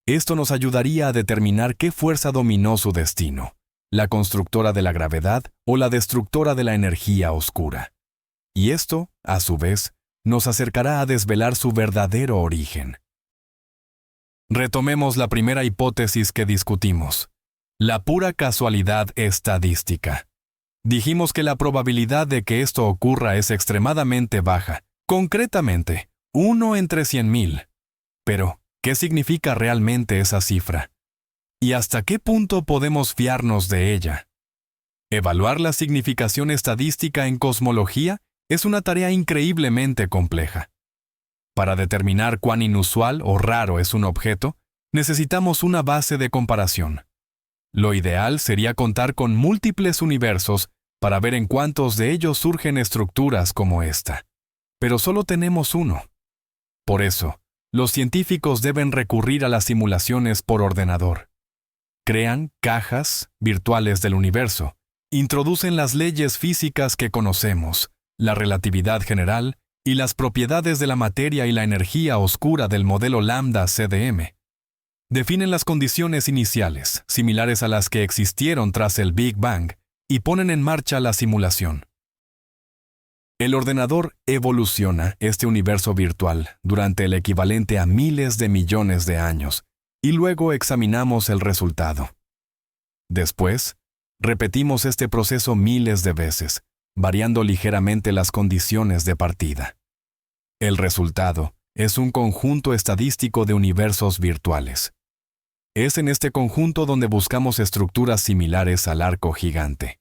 Esto nos ayudaría a determinar qué fuerza dominó su destino, la constructora de la gravedad o la destructora de la energía oscura. Y esto, a su vez, nos acercará a desvelar su verdadero origen. Retomemos la primera hipótesis que discutimos, la pura casualidad estadística. Dijimos que la probabilidad de que esto ocurra es extremadamente baja, concretamente, 1 entre 100.000. Pero, ¿qué significa realmente esa cifra? ¿Y hasta qué punto podemos fiarnos de ella? Evaluar la significación estadística en cosmología es una tarea increíblemente compleja. Para determinar cuán inusual o raro es un objeto, necesitamos una base de comparación. Lo ideal sería contar con múltiples universos para ver en cuántos de ellos surgen estructuras como esta. Pero solo tenemos uno. Por eso, los científicos deben recurrir a las simulaciones por ordenador. Crean cajas virtuales del universo, introducen las leyes físicas que conocemos, la relatividad general y las propiedades de la materia y la energía oscura del modelo lambda CDM. Definen las condiciones iniciales, similares a las que existieron tras el Big Bang, y ponen en marcha la simulación. El ordenador evoluciona este universo virtual durante el equivalente a miles de millones de años, y luego examinamos el resultado. Después, repetimos este proceso miles de veces, variando ligeramente las condiciones de partida. El resultado es un conjunto estadístico de universos virtuales. Es en este conjunto donde buscamos estructuras similares al arco gigante.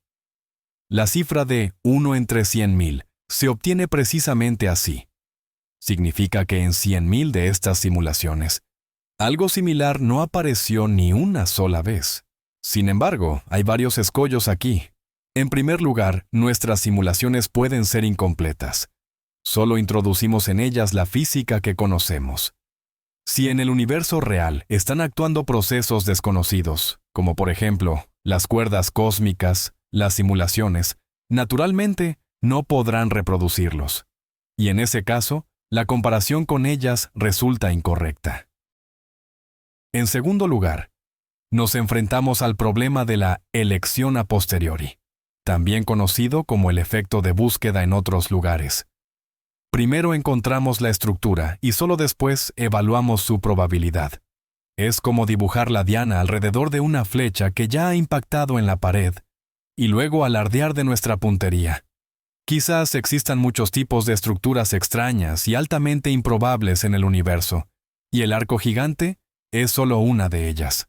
La cifra de 1 entre 100.000 se obtiene precisamente así. Significa que en 100.000 de estas simulaciones, algo similar no apareció ni una sola vez. Sin embargo, hay varios escollos aquí. En primer lugar, nuestras simulaciones pueden ser incompletas. Solo introducimos en ellas la física que conocemos. Si en el universo real están actuando procesos desconocidos, como por ejemplo, las cuerdas cósmicas, las simulaciones, naturalmente no podrán reproducirlos. Y en ese caso, la comparación con ellas resulta incorrecta. En segundo lugar, nos enfrentamos al problema de la elección a posteriori, también conocido como el efecto de búsqueda en otros lugares. Primero encontramos la estructura y solo después evaluamos su probabilidad. Es como dibujar la diana alrededor de una flecha que ya ha impactado en la pared, y luego alardear de nuestra puntería. Quizás existan muchos tipos de estructuras extrañas y altamente improbables en el universo, y el arco gigante es solo una de ellas.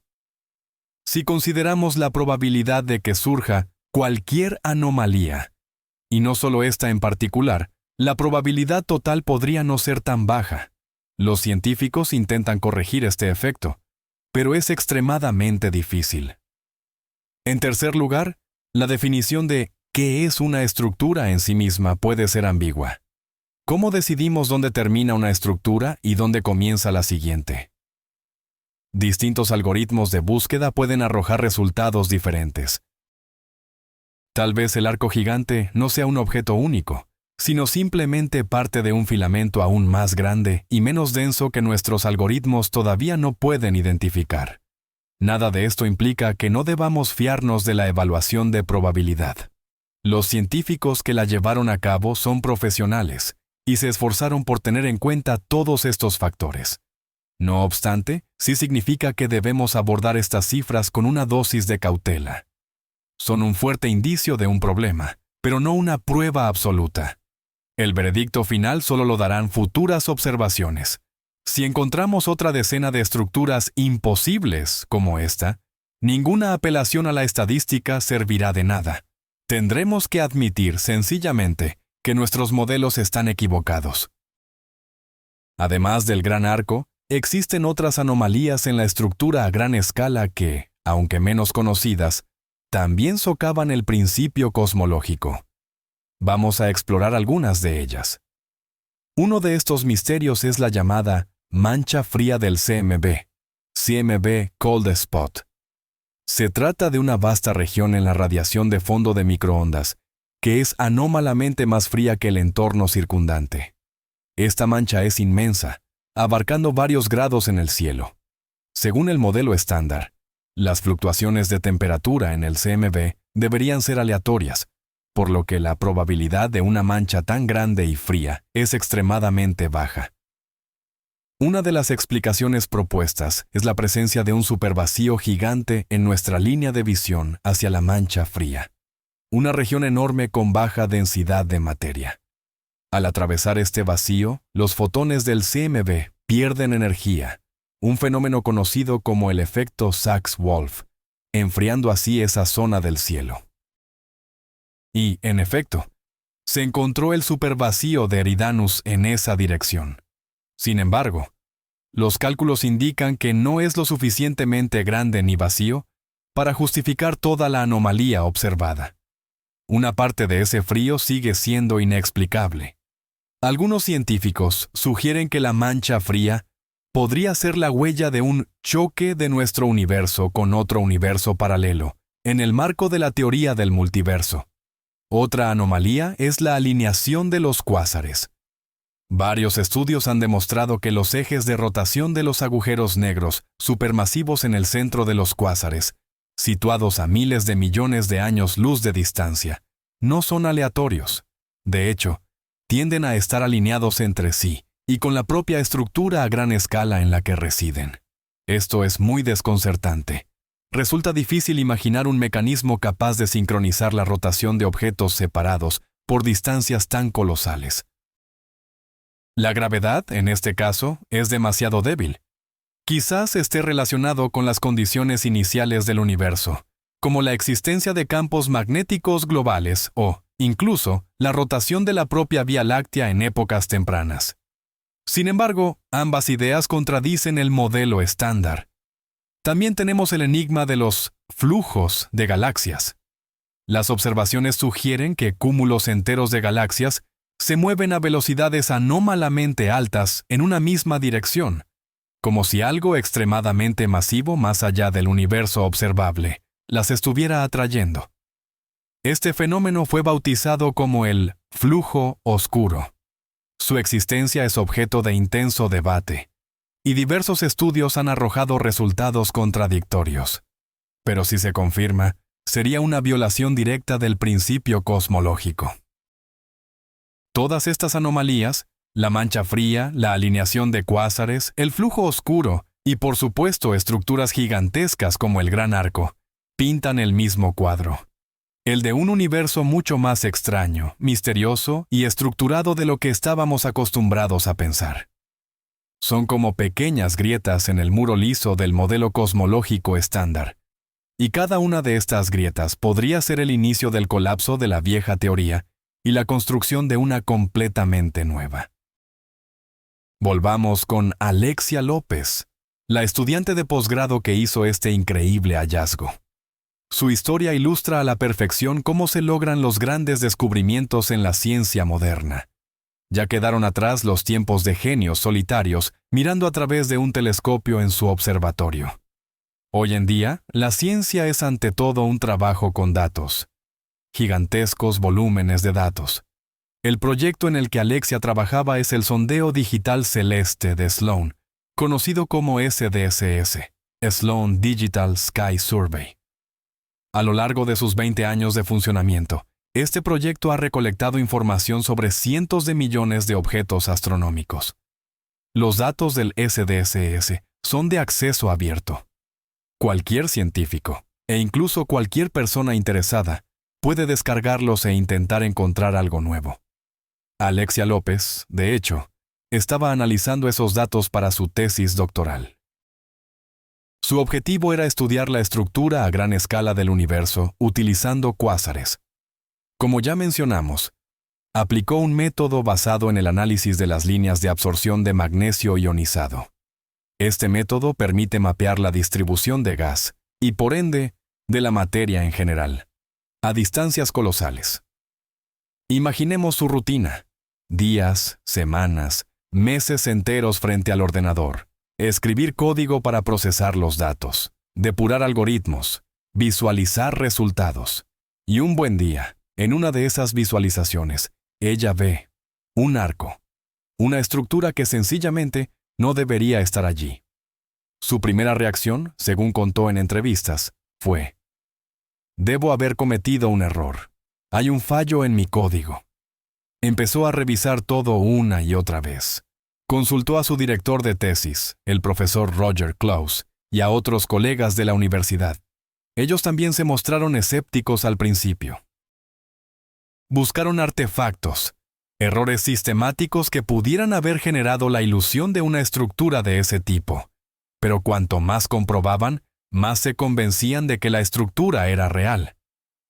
Si consideramos la probabilidad de que surja cualquier anomalía, y no solo esta en particular, la probabilidad total podría no ser tan baja. Los científicos intentan corregir este efecto, pero es extremadamente difícil. En tercer lugar, la definición de ¿qué es una estructura en sí misma puede ser ambigua? ¿Cómo decidimos dónde termina una estructura y dónde comienza la siguiente? Distintos algoritmos de búsqueda pueden arrojar resultados diferentes. Tal vez el arco gigante no sea un objeto único, sino simplemente parte de un filamento aún más grande y menos denso que nuestros algoritmos todavía no pueden identificar. Nada de esto implica que no debamos fiarnos de la evaluación de probabilidad. Los científicos que la llevaron a cabo son profesionales y se esforzaron por tener en cuenta todos estos factores. No obstante, sí significa que debemos abordar estas cifras con una dosis de cautela. Son un fuerte indicio de un problema, pero no una prueba absoluta. El veredicto final solo lo darán futuras observaciones. Si encontramos otra decena de estructuras imposibles como esta, ninguna apelación a la estadística servirá de nada. Tendremos que admitir sencillamente que nuestros modelos están equivocados. Además del gran arco, existen otras anomalías en la estructura a gran escala que, aunque menos conocidas, también socavan el principio cosmológico. Vamos a explorar algunas de ellas. Uno de estos misterios es la llamada mancha fría del CMB Cold Spot. Se trata de una vasta región en la radiación de fondo de microondas, que es anómalamente más fría que el entorno circundante. Esta mancha es inmensa, abarcando varios grados en el cielo. Según el modelo estándar, las fluctuaciones de temperatura en el CMB deberían ser aleatorias, por lo que la probabilidad de una mancha tan grande y fría es extremadamente baja. Una de las explicaciones propuestas es la presencia de un supervacío gigante en nuestra línea de visión hacia la mancha fría, una región enorme con baja densidad de materia. Al atravesar este vacío, los fotones del CMB pierden energía, un fenómeno conocido como el efecto Sachs-Wolf, enfriando así esa zona del cielo. Y, en efecto, se encontró el supervacío de Eridanus en esa dirección. Sin embargo, los cálculos indican que no es lo suficientemente grande ni vacío para justificar toda la anomalía observada. Una parte de ese frío sigue siendo inexplicable. Algunos científicos sugieren que la mancha fría podría ser la huella de un choque de nuestro universo con otro universo paralelo, en el marco de la teoría del multiverso. Otra anomalía es la alineación de los cuásares. Varios estudios han demostrado que los ejes de rotación de los agujeros negros supermasivos en el centro de los cuásares, situados a miles de millones de años luz de distancia, no son aleatorios. De hecho, tienden a estar alineados entre sí y con la propia estructura a gran escala en la que residen. Esto es muy desconcertante. Resulta difícil imaginar un mecanismo capaz de sincronizar la rotación de objetos separados por distancias tan colosales. La gravedad, en este caso, es demasiado débil. Quizás esté relacionado con las condiciones iniciales del universo, como la existencia de campos magnéticos globales o, incluso, la rotación de la propia Vía Láctea en épocas tempranas. Sin embargo, ambas ideas contradicen el modelo estándar. También tenemos el enigma de los flujos de galaxias. Las observaciones sugieren que cúmulos enteros de galaxias se mueven a velocidades anómalamente altas en una misma dirección, como si algo extremadamente masivo más allá del universo observable las estuviera atrayendo. Este fenómeno fue bautizado como el flujo oscuro. Su existencia es objeto de intenso debate, y diversos estudios han arrojado resultados contradictorios. Pero si se confirma, sería una violación directa del principio cosmológico. Todas estas anomalías, la mancha fría, la alineación de cuásares, el flujo oscuro y, por supuesto, estructuras gigantescas como el Gran Arco, pintan el mismo cuadro. El de un universo mucho más extraño, misterioso y estructurado de lo que estábamos acostumbrados a pensar. Son como pequeñas grietas en el muro liso del modelo cosmológico estándar, y cada una de estas grietas podría ser el inicio del colapso de la vieja teoría y la construcción de una completamente nueva. Volvamos con Alexia López, la estudiante de posgrado que hizo este increíble hallazgo. Su historia ilustra a la perfección cómo se logran los grandes descubrimientos en la ciencia moderna. Ya quedaron atrás los tiempos de genios solitarios mirando a través de un telescopio en su observatorio. Hoy en día, la ciencia es ante todo un trabajo con datos. Gigantescos volúmenes de datos. El proyecto en el que Alexia trabajaba es el sondeo digital celeste de Sloan, conocido como SDSS, Sloan Digital Sky Survey. A lo largo de sus 20 años de funcionamiento, este proyecto ha recolectado información sobre cientos de millones de objetos astronómicos. Los datos del SDSS son de acceso abierto. Cualquier científico, e incluso cualquier persona interesada, puede descargarlos e intentar encontrar algo nuevo. Alexia López, de hecho, estaba analizando esos datos para su tesis doctoral. Su objetivo era estudiar la estructura a gran escala del universo utilizando cuásares. Como ya mencionamos, aplicó un método basado en el análisis de las líneas de absorción de magnesio ionizado. Este método permite mapear la distribución de gas y, por ende, de la materia en general, a distancias colosales. Imaginemos su rutina: días, semanas, meses enteros frente al ordenador, escribir código para procesar los datos, depurar algoritmos, visualizar resultados. Y un buen día, en una de esas visualizaciones, ella ve un arco, una estructura que sencillamente no debería estar allí. Su primera reacción, según contó en entrevistas, fue: «Debo haber cometido un error. Hay un fallo en mi código». Empezó a revisar todo una y otra vez. Consultó a su director de tesis, el profesor Roger Close, y a otros colegas de la universidad. Ellos también se mostraron escépticos al principio. Buscaron artefactos, errores sistemáticos que pudieran haber generado la ilusión de una estructura de ese tipo. Pero cuanto más comprobaban, más se convencían de que la estructura era real.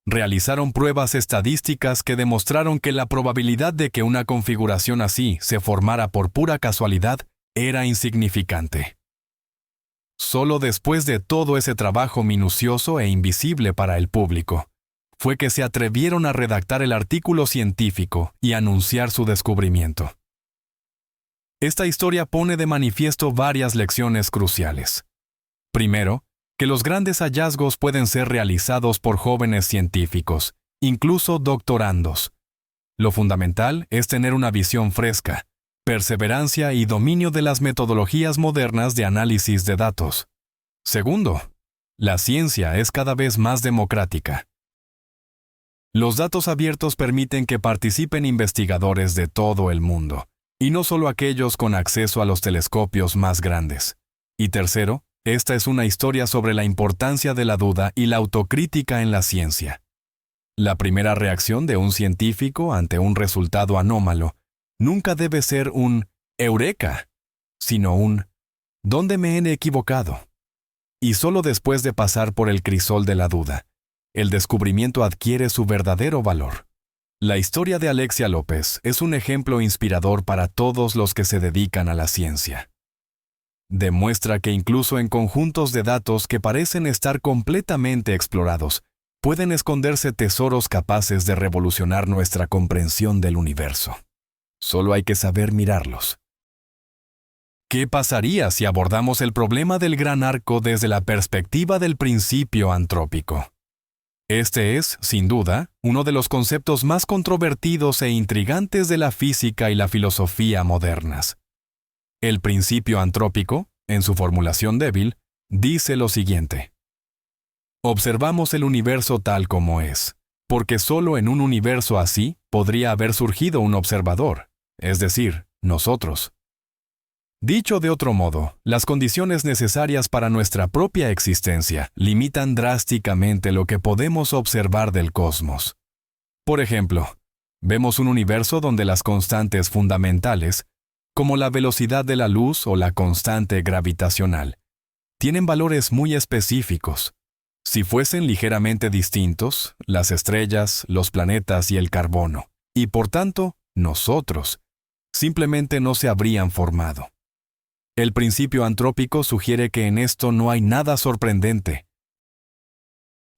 Realizaron pruebas estadísticas que demostraron que la probabilidad de que una configuración así se formara por pura casualidad era insignificante. Solo después de todo ese trabajo minucioso e invisible para el público, fue que se atrevieron a redactar el artículo científico y anunciar su descubrimiento. Esta historia pone de manifiesto varias lecciones cruciales. Primero, que los grandes hallazgos pueden ser realizados por jóvenes científicos, incluso doctorandos. Lo fundamental es tener una visión fresca, perseverancia y dominio de las metodologías modernas de análisis de datos. Segundo, la ciencia es cada vez más democrática. Los datos abiertos permiten que participen investigadores de todo el mundo, y no solo aquellos con acceso a los telescopios más grandes. Y tercero, esta es una historia sobre la importancia de la duda y la autocrítica en la ciencia. La primera reacción de un científico ante un resultado anómalo nunca debe ser un «Eureka», sino un «¿Dónde me he equivocado?». Y solo después de pasar por el crisol de la duda, el descubrimiento adquiere su verdadero valor. La historia de Alexia López es un ejemplo inspirador para todos los que se dedican a la ciencia. Demuestra que incluso en conjuntos de datos que parecen estar completamente explorados, pueden esconderse tesoros capaces de revolucionar nuestra comprensión del universo. Solo hay que saber mirarlos. ¿Qué pasaría si abordamos el problema del gran arco desde la perspectiva del principio antrópico? Este es, sin duda, uno de los conceptos más controvertidos e intrigantes de la física y la filosofía modernas. El principio antrópico, en su formulación débil, dice lo siguiente: observamos el universo tal como es, porque solo en un universo así podría haber surgido un observador, es decir, nosotros. Dicho de otro modo, las condiciones necesarias para nuestra propia existencia limitan drásticamente lo que podemos observar del cosmos. Por ejemplo, vemos un universo donde las constantes fundamentales, como la velocidad de la luz o la constante gravitacional, tienen valores muy específicos. Si fuesen ligeramente distintos, las estrellas, los planetas y el carbono, y por tanto, nosotros, simplemente no se habrían formado. El principio antrópico sugiere que en esto no hay nada sorprendente.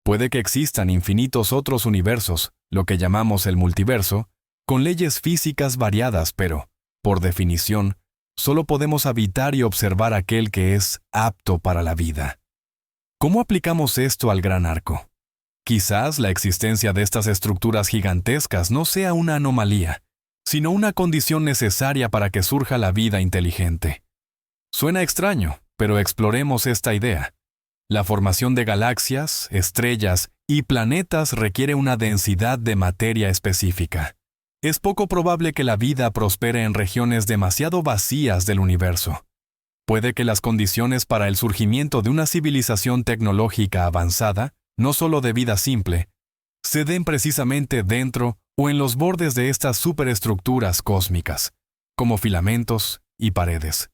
Puede que existan infinitos otros universos, lo que llamamos el multiverso, con leyes físicas variadas, pero, por definición, solo podemos habitar y observar aquel que es apto para la vida. ¿Cómo aplicamos esto al gran arco? Quizás la existencia de estas estructuras gigantescas no sea una anomalía, sino una condición necesaria para que surja la vida inteligente. Suena extraño, pero exploremos esta idea. La formación de galaxias, estrellas y planetas requiere una densidad de materia específica. Es poco probable que la vida prospere en regiones demasiado vacías del universo. Puede que las condiciones para el surgimiento de una civilización tecnológica avanzada, no solo de vida simple, se den precisamente dentro o en los bordes de estas superestructuras cósmicas, como filamentos y paredes.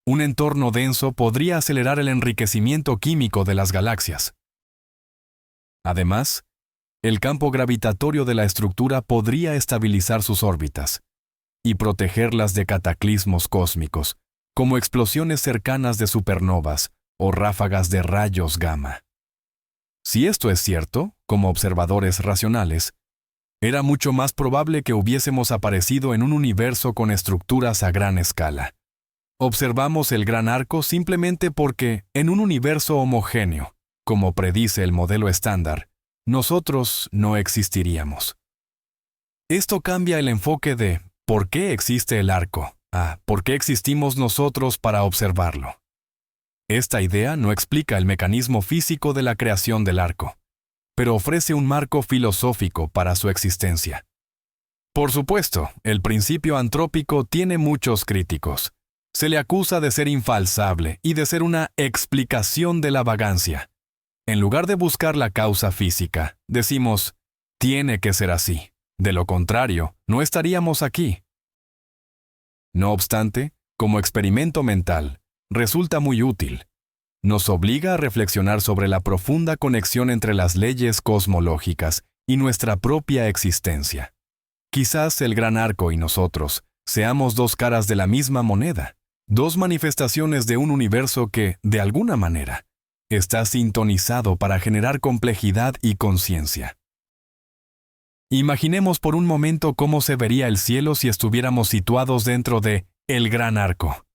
Un entorno denso podría acelerar el enriquecimiento químico de las galaxias. Además, el campo gravitatorio de la estructura podría estabilizar sus órbitas y protegerlas de cataclismos cósmicos, como explosiones cercanas de supernovas o ráfagas de rayos gamma. Si esto es cierto, como observadores racionales, era mucho más probable que hubiésemos aparecido en un universo con estructuras a gran escala. Observamos el gran arco simplemente porque, en un universo homogéneo, como predice el modelo estándar, nosotros no existiríamos. Esto cambia el enfoque de ¿por qué existe el arco? A ¿por qué existimos nosotros para observarlo? Esta idea no explica el mecanismo físico de la creación del arco, pero ofrece un marco filosófico para su existencia. Por supuesto, el principio antrópico tiene muchos críticos. Se le acusa de ser infalsable y de ser una explicación de la vagancia. En lugar de buscar la causa física, decimos, tiene que ser así. De lo contrario, no estaríamos aquí. No obstante, como experimento mental, resulta muy útil. Nos obliga a reflexionar sobre la profunda conexión entre las leyes cosmológicas y nuestra propia existencia. Quizás el gran arco y nosotros seamos dos caras de la misma moneda. Dos manifestaciones de un universo que, de alguna manera, está sintonizado para generar complejidad y conciencia. Imaginemos por un momento cómo se vería el cielo si estuviéramos situados dentro de el gran arco.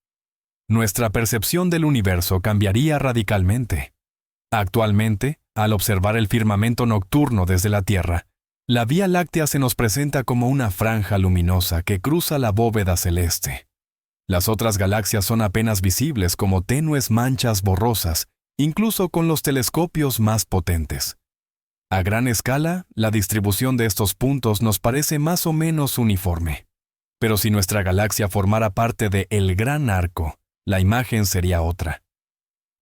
Nuestra percepción del universo cambiaría radicalmente. Actualmente, al observar el firmamento nocturno desde la Tierra, la Vía Láctea se nos presenta como una franja luminosa que cruza la bóveda celeste. Las otras galaxias son apenas visibles como tenues manchas borrosas, incluso con los telescopios más potentes. A gran escala, la distribución de estos puntos nos parece más o menos uniforme. Pero si nuestra galaxia formara parte de el gran arco, la imagen sería otra.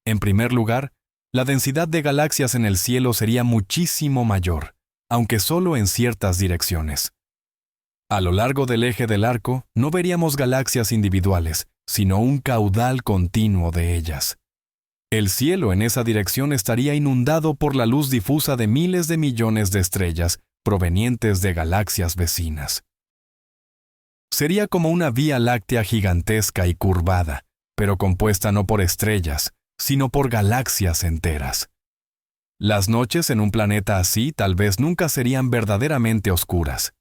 En primer lugar, la densidad de galaxias en el cielo sería muchísimo mayor, aunque solo en ciertas direcciones. A lo largo del eje del arco, no veríamos galaxias individuales, sino un caudal continuo de ellas. El cielo en esa dirección estaría inundado por la luz difusa de miles de millones de estrellas provenientes de galaxias vecinas. Sería como una Vía Láctea gigantesca y curvada, pero compuesta no por estrellas, sino por galaxias enteras. Las noches en un planeta así tal vez nunca serían verdaderamente oscuras.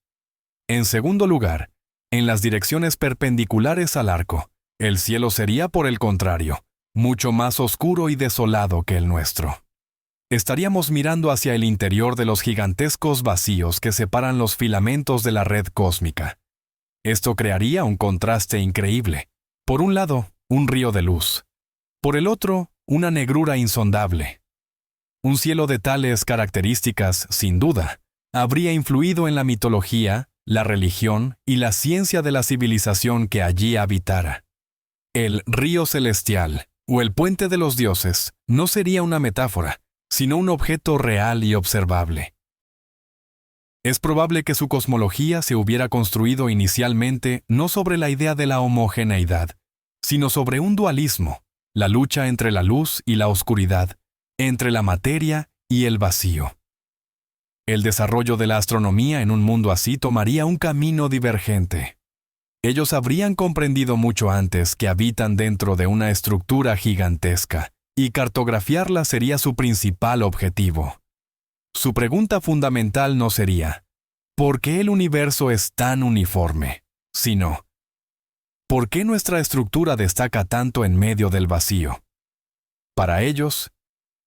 En segundo lugar, en las direcciones perpendiculares al arco, el cielo sería, por el contrario, mucho más oscuro y desolado que el nuestro. Estaríamos mirando hacia el interior de los gigantescos vacíos que separan los filamentos de la red cósmica. Esto crearía un contraste increíble. Por un lado, un río de luz. Por el otro, una negrura insondable. Un cielo de tales características, sin duda, habría influido en la mitología, la religión y la ciencia de la civilización que allí habitara. El río celestial, o el puente de los dioses, no sería una metáfora, sino un objeto real y observable. Es probable que su cosmología se hubiera construido inicialmente no sobre la idea de la homogeneidad, sino sobre un dualismo, la lucha entre la luz y la oscuridad, entre la materia y el vacío. El desarrollo de la astronomía en un mundo así tomaría un camino divergente. Ellos habrían comprendido mucho antes que habitan dentro de una estructura gigantesca, y cartografiarla sería su principal objetivo. Su pregunta fundamental no sería, ¿por qué el universo es tan uniforme?, sino, ¿por qué nuestra estructura destaca tanto en medio del vacío? Para ellos,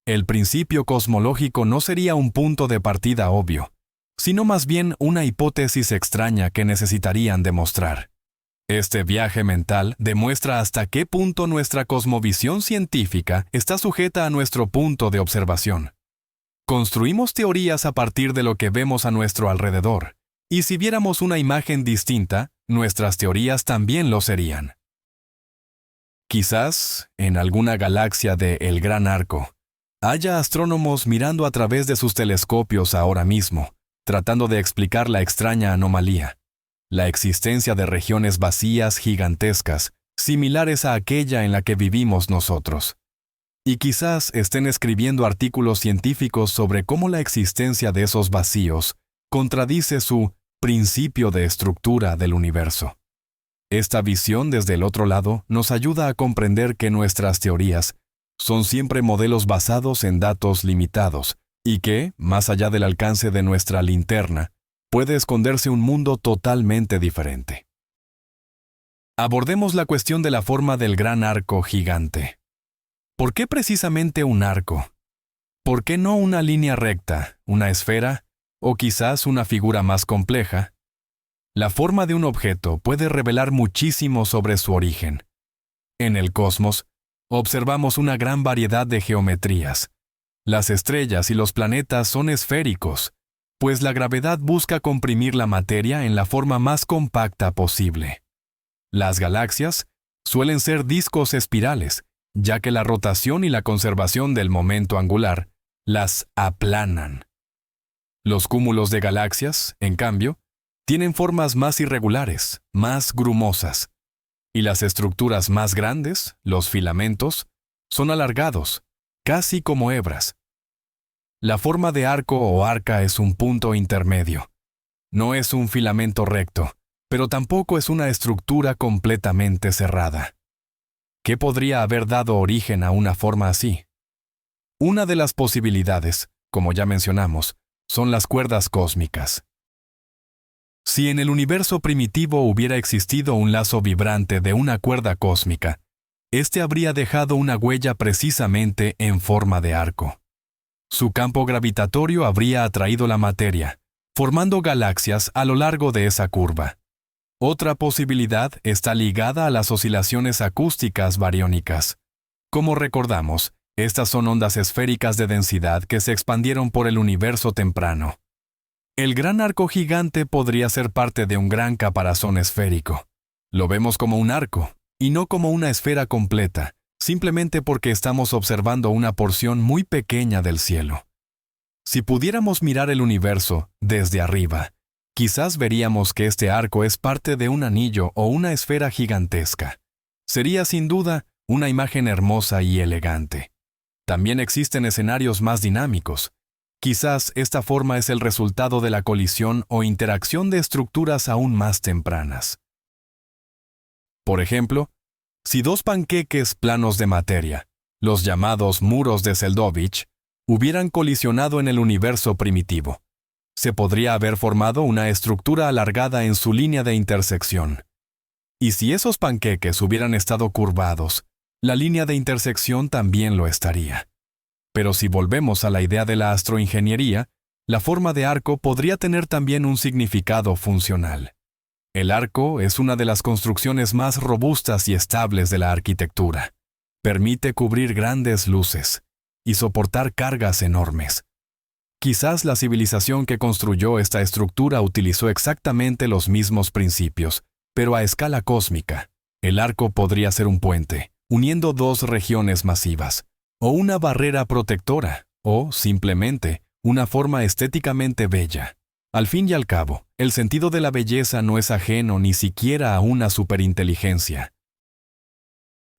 el principio cosmológico no sería un punto de partida obvio, sino más bien una hipótesis extraña que necesitarían demostrar. Este viaje mental demuestra hasta qué punto nuestra cosmovisión científica está sujeta a nuestro punto de observación. Construimos teorías a partir de lo que vemos a nuestro alrededor, y si viéramos una imagen distinta, nuestras teorías también lo serían. Quizás, en alguna galaxia de El Gran Arco, haya astrónomos mirando a través de sus telescopios ahora mismo, tratando de explicar la extraña anomalía, la existencia de regiones vacías gigantescas, similares a aquella en la que vivimos nosotros. Y quizás estén escribiendo artículos científicos sobre cómo la existencia de esos vacíos contradice su principio de estructura del universo. Esta visión desde el otro lado nos ayuda a comprender que nuestras teorías son siempre modelos basados en datos limitados y que, más allá del alcance de nuestra linterna, puede esconderse un mundo totalmente diferente. Abordemos la cuestión de la forma del gran arco gigante. ¿Por qué precisamente un arco? ¿Por qué no una línea recta, una esfera, o quizás una figura más compleja? La forma de un objeto puede revelar muchísimo sobre su origen. En el cosmos, observamos una gran variedad de geometrías. Las estrellas y los planetas son esféricos, pues la gravedad busca comprimir la materia en la forma más compacta posible. Las galaxias suelen ser discos espirales, ya que la rotación y la conservación del momento angular las aplanan. Los cúmulos de galaxias, en cambio, tienen formas más irregulares, más grumosas, y las estructuras más grandes, los filamentos, son alargados, casi como hebras. La forma de arco o arca es un punto intermedio. No es un filamento recto, pero tampoco es una estructura completamente cerrada. ¿Qué podría haber dado origen a una forma así? Una de las posibilidades, como ya mencionamos, son las cuerdas cósmicas. Si en el universo primitivo hubiera existido un lazo vibrante de una cuerda cósmica, este habría dejado una huella precisamente en forma de arco. Su campo gravitatorio habría atraído la materia, formando galaxias a lo largo de esa curva. Otra posibilidad está ligada a las oscilaciones acústicas bariónicas. Como recordamos, estas son ondas esféricas de densidad que se expandieron por el universo temprano. El gran arco gigante podría ser parte de un gran caparazón esférico. Lo vemos como un arco, y no como una esfera completa, simplemente porque estamos observando una porción muy pequeña del cielo. Si pudiéramos mirar el universo desde arriba, quizás veríamos que este arco es parte de un anillo o una esfera gigantesca. Sería sin duda una imagen hermosa y elegante. También existen escenarios más dinámicos. Quizás esta forma es el resultado de la colisión o interacción de estructuras aún más tempranas. Por ejemplo, si dos panqueques planos de materia, los llamados muros de Seldovich, hubieran colisionado en el universo primitivo, se podría haber formado una estructura alargada en su línea de intersección. Y si esos panqueques hubieran estado curvados, la línea de intersección también lo estaría. Pero si volvemos a la idea de la astroingeniería, la forma de arco podría tener también un significado funcional. El arco es una de las construcciones más robustas y estables de la arquitectura. Permite cubrir grandes luces y soportar cargas enormes. Quizás la civilización que construyó esta estructura utilizó exactamente los mismos principios, pero a escala cósmica. El arco podría ser un puente, uniendo dos regiones masivas, o una barrera protectora, o, simplemente, una forma estéticamente bella. Al fin y al cabo, el sentido de la belleza no es ajeno ni siquiera a una superinteligencia.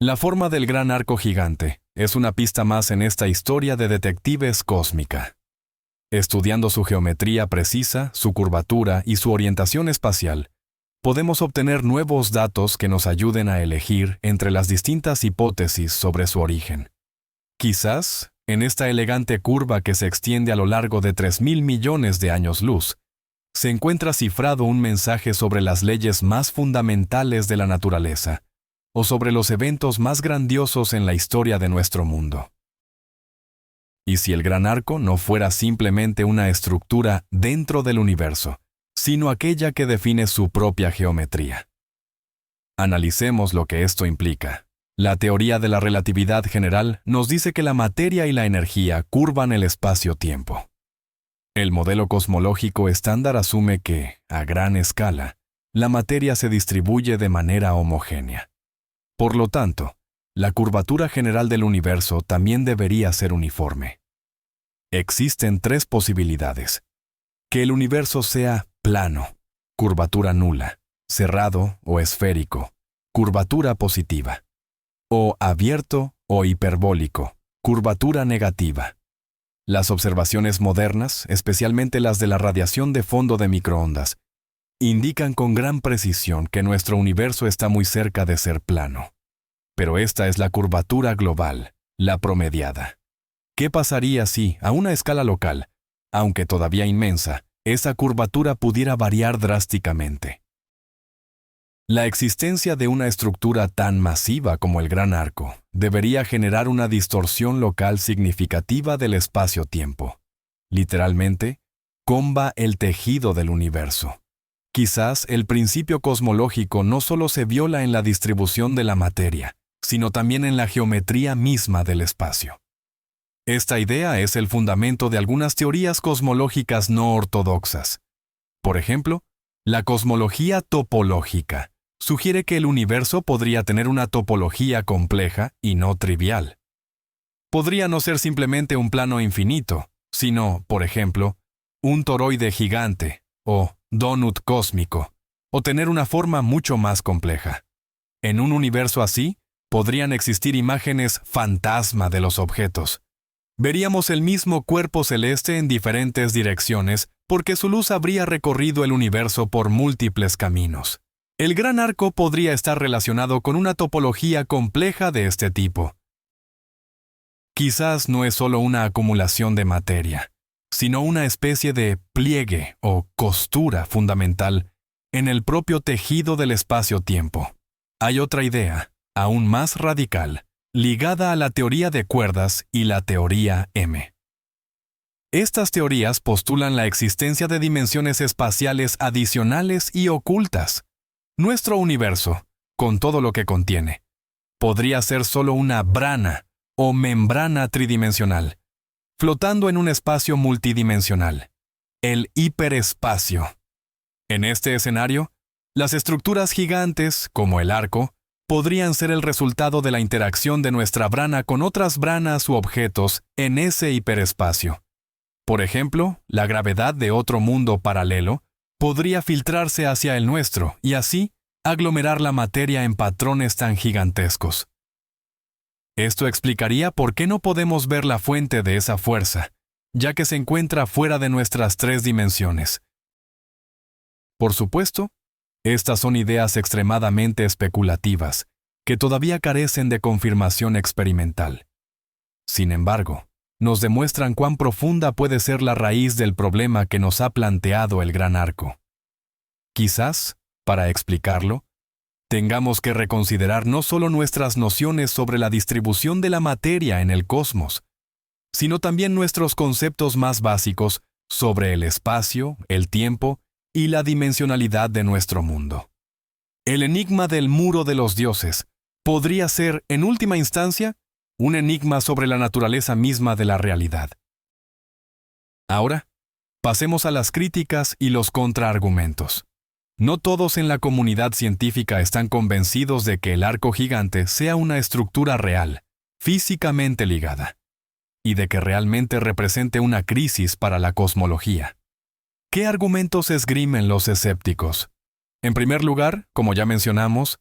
La forma del gran arco gigante es una pista más en esta historia de detectives cósmica. Estudiando su geometría precisa, su curvatura y su orientación espacial, podemos obtener nuevos datos que nos ayuden a elegir entre las distintas hipótesis sobre su origen. Quizás, en esta elegante curva que se extiende a lo largo de 3.000 millones de años luz, se encuentra cifrado un mensaje sobre las leyes más fundamentales de la naturaleza, o sobre los eventos más grandiosos en la historia de nuestro mundo. ¿Y si el gran arco no fuera simplemente una estructura dentro del universo, sino aquella que define su propia geometría? Analicemos lo que esto implica. La teoría de la relatividad general nos dice que la materia y la energía curvan el espacio-tiempo. El modelo cosmológico estándar asume que, a gran escala, la materia se distribuye de manera homogénea. Por lo tanto, la curvatura general del universo también debería ser uniforme. Existen tres posibilidades: que el universo sea plano, curvatura nula, cerrado o esférico, curvatura positiva, o abierto o hiperbólico, curvatura negativa. Las observaciones modernas, especialmente las de la radiación de fondo de microondas, indican con gran precisión que nuestro universo está muy cerca de ser plano. Pero esta es la curvatura global, la promediada. ¿Qué pasaría si, a una escala local, aunque todavía inmensa, esa curvatura pudiera variar drásticamente? La existencia de una estructura tan masiva como el Gran Arco debería generar una distorsión local significativa del espacio-tiempo. Literalmente, comba el tejido del universo. Quizás el principio cosmológico no solo se viola en la distribución de la materia, sino también en la geometría misma del espacio. Esta idea es el fundamento de algunas teorías cosmológicas no ortodoxas. Por ejemplo, la cosmología topológica sugiere que el universo podría tener una topología compleja y no trivial. Podría no ser simplemente un plano infinito, sino, por ejemplo, un toroide gigante o donut cósmico, o tener una forma mucho más compleja. En un universo así, podrían existir imágenes fantasma de los objetos. Veríamos el mismo cuerpo celeste en diferentes direcciones porque su luz habría recorrido el universo por múltiples caminos. El Gran Arco podría estar relacionado con una topología compleja de este tipo. Quizás no es solo una acumulación de materia, sino una especie de pliegue o costura fundamental en el propio tejido del espacio-tiempo. Hay otra idea, aún más radical, ligada a la teoría de cuerdas y la teoría M. Estas teorías postulan la existencia de dimensiones espaciales adicionales y ocultas. Nuestro universo, con todo lo que contiene, podría ser solo una brana o membrana tridimensional, flotando en un espacio multidimensional, el hiperespacio. En este escenario, las estructuras gigantes, como el arco, podrían ser el resultado de la interacción de nuestra brana con otras branas u objetos en ese hiperespacio. Por ejemplo, la gravedad de otro mundo paralelo podría filtrarse hacia el nuestro y así aglomerar la materia en patrones tan gigantescos. Esto explicaría por qué no podemos ver la fuente de esa fuerza, ya que se encuentra fuera de nuestras tres dimensiones. Por supuesto, estas son ideas extremadamente especulativas, que todavía carecen de confirmación experimental. Sin embargo, nos demuestran cuán profunda puede ser la raíz del problema que nos ha planteado el Gran Arco. Quizás, para explicarlo, tengamos que reconsiderar no solo nuestras nociones sobre la distribución de la materia en el cosmos, sino también nuestros conceptos más básicos sobre el espacio, el tiempo y la dimensionalidad de nuestro mundo. El enigma del muro de los dioses podría ser, en última instancia, un enigma sobre la naturaleza misma de la realidad. Ahora, pasemos a las críticas y los contraargumentos. No todos en la comunidad científica están convencidos de que el arco gigante sea una estructura real, físicamente ligada, y de que realmente represente una crisis para la cosmología. ¿Qué argumentos esgrimen los escépticos? En primer lugar, como ya mencionamos,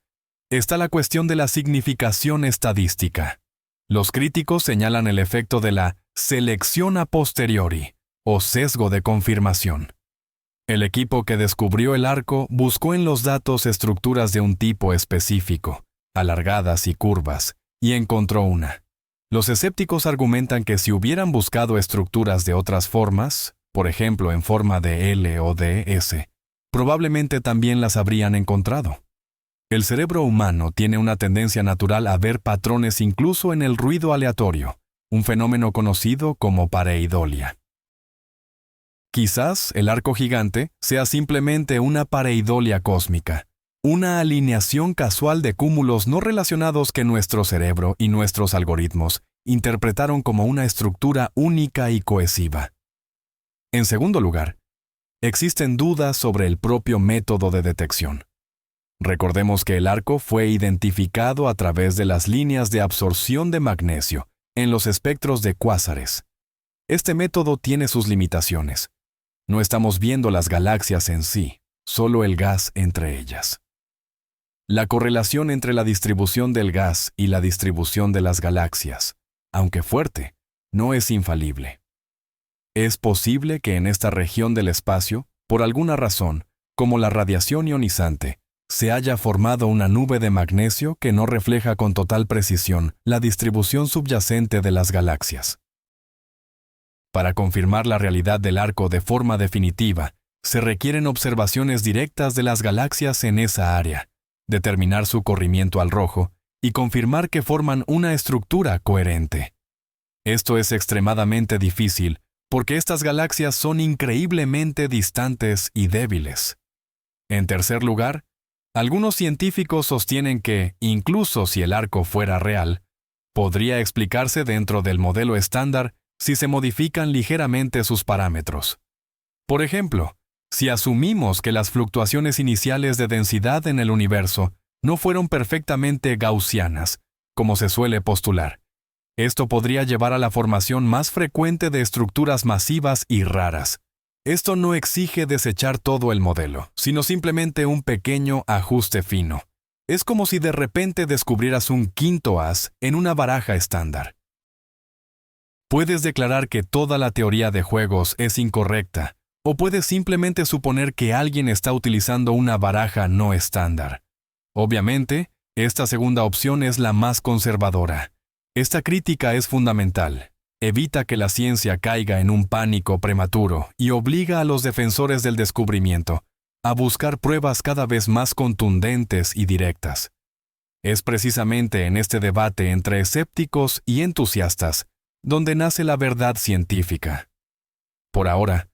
está la cuestión de la significación estadística. Los críticos señalan el efecto de la selección a posteriori, o sesgo de confirmación. El equipo que descubrió el arco buscó en los datos estructuras de un tipo específico, alargadas y curvas, y encontró una. Los escépticos argumentan que si hubieran buscado estructuras de otras formas, por ejemplo en forma de L o de S, probablemente también las habrían encontrado. El cerebro humano tiene una tendencia natural a ver patrones incluso en el ruido aleatorio, un fenómeno conocido como pareidolia. Quizás el arco gigante sea simplemente una pareidolia cósmica, una alineación casual de cúmulos no relacionados que nuestro cerebro y nuestros algoritmos interpretaron como una estructura única y cohesiva. En segundo lugar, existen dudas sobre el propio método de detección. Recordemos que el arco fue identificado a través de las líneas de absorción de magnesio en los espectros de cuásares. Este método tiene sus limitaciones. No estamos viendo las galaxias en sí, solo el gas entre ellas. La correlación entre la distribución del gas y la distribución de las galaxias, aunque fuerte, no es infalible. Es posible que en esta región del espacio, por alguna razón, como la radiación ionizante, se haya formado una nube de magnesio que no refleja con total precisión la distribución subyacente de las galaxias. Para confirmar la realidad del arco de forma definitiva, se requieren observaciones directas de las galaxias en esa área, determinar su corrimiento al rojo y confirmar que forman una estructura coherente. Esto es extremadamente difícil porque estas galaxias son increíblemente distantes y débiles. En tercer lugar, algunos científicos sostienen que, incluso si el arco fuera real, podría explicarse dentro del modelo estándar si se modifican ligeramente sus parámetros. Por ejemplo, si asumimos que las fluctuaciones iniciales de densidad en el universo no fueron perfectamente gaussianas, como se suele postular, esto podría llevar a la formación más frecuente de estructuras masivas y raras. Esto no exige desechar todo el modelo, sino simplemente un pequeño ajuste fino. Es como si de repente descubrieras un quinto as en una baraja estándar. Puedes declarar que toda la teoría de juegos es incorrecta, o puedes simplemente suponer que alguien está utilizando una baraja no estándar. Obviamente, esta segunda opción es la más conservadora. Esta crítica es fundamental. Evita que la ciencia caiga en un pánico prematuro y obliga a los defensores del descubrimiento a buscar pruebas cada vez más contundentes y directas. Es precisamente en este debate entre escépticos y entusiastas donde nace la verdad científica. Por ahora,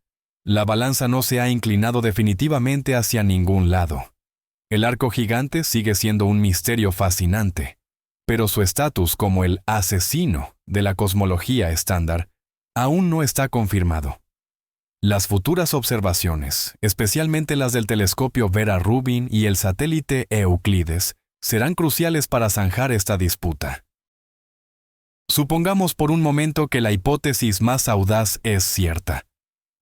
la balanza no se ha inclinado definitivamente hacia ningún lado. El arco gigante sigue siendo un misterio fascinante, pero su estatus como el asesino de la cosmología estándar aún no está confirmado. Las futuras observaciones, especialmente las del telescopio Vera Rubin y el satélite Euclides, serán cruciales para zanjar esta disputa. Supongamos por un momento que la hipótesis más audaz es cierta.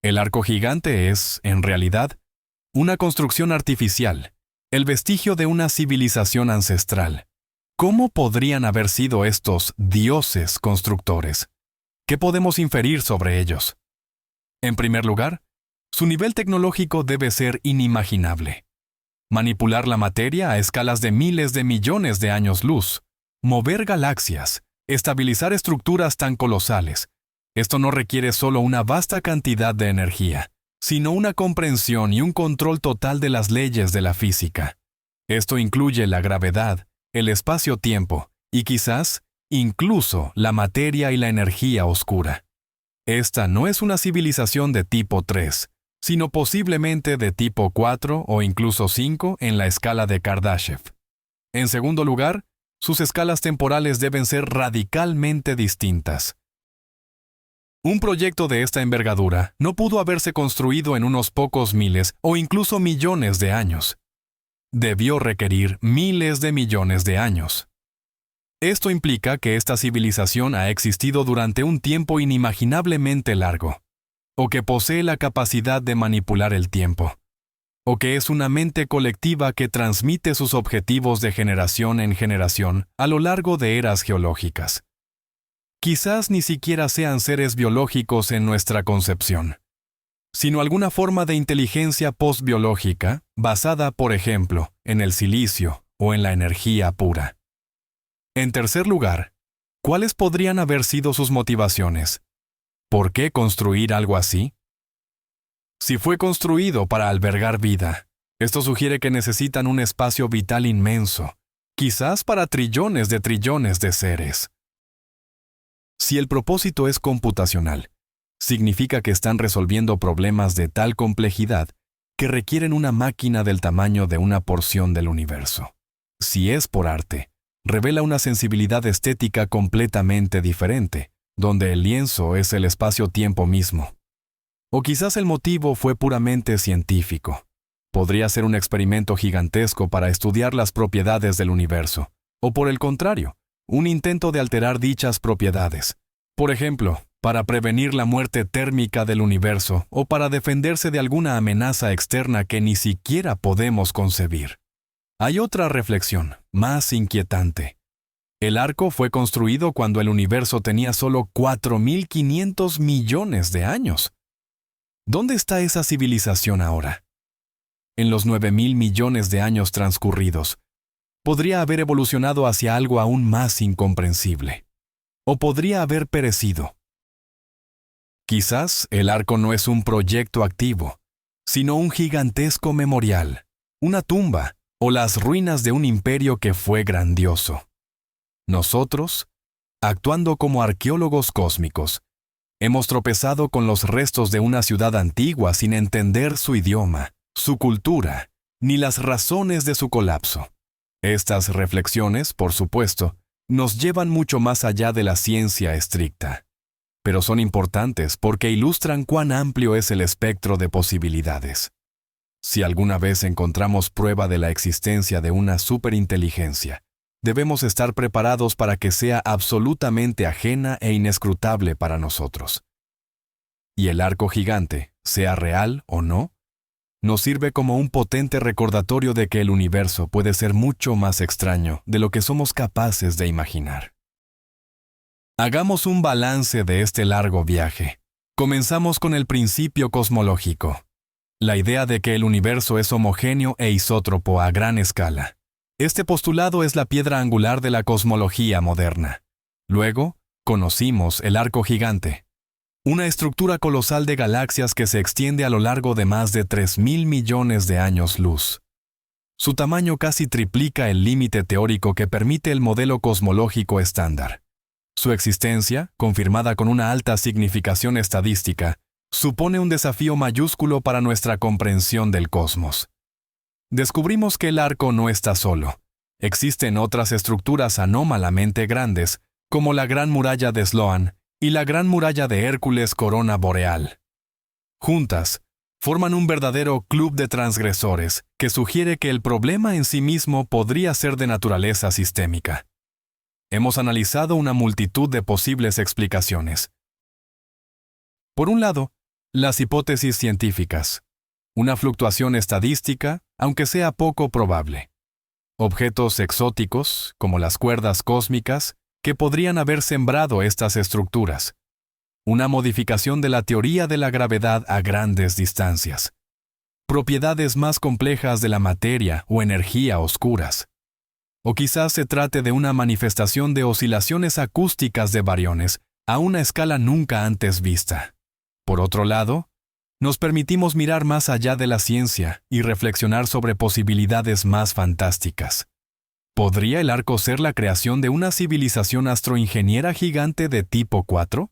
El arco gigante es, en realidad, una construcción artificial, el vestigio de una civilización ancestral. ¿Cómo podrían haber sido estos dioses constructores? ¿Qué podemos inferir sobre ellos? En primer lugar, su nivel tecnológico debe ser inimaginable. Manipular la materia a escalas de miles de millones de años luz, mover galaxias, estabilizar estructuras tan colosales. Esto no requiere solo una vasta cantidad de energía, sino una comprensión y un control total de las leyes de la física. Esto incluye la gravedad, el espacio-tiempo y quizás, incluso, la materia y la energía oscura. Esta no es una civilización de tipo 3, sino posiblemente de tipo 4 o incluso 5 en la escala de Kardashev. En segundo lugar, sus escalas temporales deben ser radicalmente distintas. Un proyecto de esta envergadura no pudo haberse construido en unos pocos miles o incluso millones de años. Debió requerir miles de millones de años. Esto implica que esta civilización ha existido durante un tiempo inimaginablemente largo, o que posee la capacidad de manipular el tiempo, o que es una mente colectiva que transmite sus objetivos de generación en generación a lo largo de eras geológicas. quizás ni siquiera sean seres biológicos en nuestra concepción, sino alguna forma de inteligencia postbiológica basada, por ejemplo, en el silicio o en la energía pura. En tercer lugar, ¿cuáles podrían haber sido sus motivaciones? ¿Por qué construir algo así? Si fue construido para albergar vida, esto sugiere que necesitan un espacio vital inmenso, quizás para trillones de seres. Si el propósito es computacional, significa que están resolviendo problemas de tal complejidad que requieren una máquina del tamaño de una porción del universo. Si es por arte, revela una sensibilidad estética completamente diferente, donde el lienzo es el espacio-tiempo mismo. O quizás el motivo fue puramente científico. Podría ser un experimento gigantesco para estudiar las propiedades del universo, o por el contrario, un intento de alterar dichas propiedades. Por ejemplo, para prevenir la muerte térmica del universo o para defenderse de alguna amenaza externa que ni siquiera podemos concebir. Hay otra reflexión, más inquietante. El arco fue construido cuando el universo tenía solo 4.500 millones de años. ¿Dónde está esa civilización ahora? En los 9.000 millones de años transcurridos, podría haber evolucionado hacia algo aún más incomprensible. O podría haber perecido. Quizás el arco no es un proyecto activo, sino un gigantesco memorial, una tumba o las ruinas de un imperio que fue grandioso. Nosotros, actuando como arqueólogos cósmicos, hemos tropezado con los restos de una ciudad antigua sin entender su idioma, su cultura, ni las razones de su colapso. Estas reflexiones, por supuesto, nos llevan mucho más allá de la ciencia estricta, pero son importantes porque ilustran cuán amplio es el espectro de posibilidades. Si alguna vez encontramos prueba de la existencia de una superinteligencia, debemos estar preparados para que sea absolutamente ajena e inescrutable para nosotros. Y el arco gigante, sea real o no, nos sirve como un potente recordatorio de que el universo puede ser mucho más extraño de lo que somos capaces de imaginar. Hagamos un balance de este largo viaje. Comenzamos con el principio cosmológico, la idea de que el universo es homogéneo e isótropo a gran escala. Este postulado es la piedra angular de la cosmología moderna. Luego, conocimos el arco gigante, una estructura colosal de galaxias que se extiende a lo largo de más de 3.000 millones de años luz. Su tamaño casi triplica el límite teórico que permite el modelo cosmológico estándar. Su existencia, confirmada con una alta significación estadística, supone un desafío mayúsculo para nuestra comprensión del cosmos. Descubrimos que el arco no está solo. Existen otras estructuras anómalamente grandes, como la Gran Muralla de Sloan y la Gran Muralla de Hércules Corona Boreal. Juntas, forman un verdadero club de transgresores que sugiere que el problema en sí mismo podría ser de naturaleza sistémica. Hemos analizado una multitud de posibles explicaciones. Por un lado, las hipótesis científicas. Una fluctuación estadística, aunque sea poco probable. Objetos exóticos, como las cuerdas cósmicas, que podrían haber sembrado estas estructuras. Una modificación de la teoría de la gravedad a grandes distancias. Propiedades más complejas de la materia o energía oscuras. O quizás se trate de una manifestación de oscilaciones acústicas de bariones a una escala nunca antes vista. Por otro lado, nos permitimos mirar más allá de la ciencia y reflexionar sobre posibilidades más fantásticas. ¿Podría el arco ser la creación de una civilización astroingeniera gigante de tipo 4?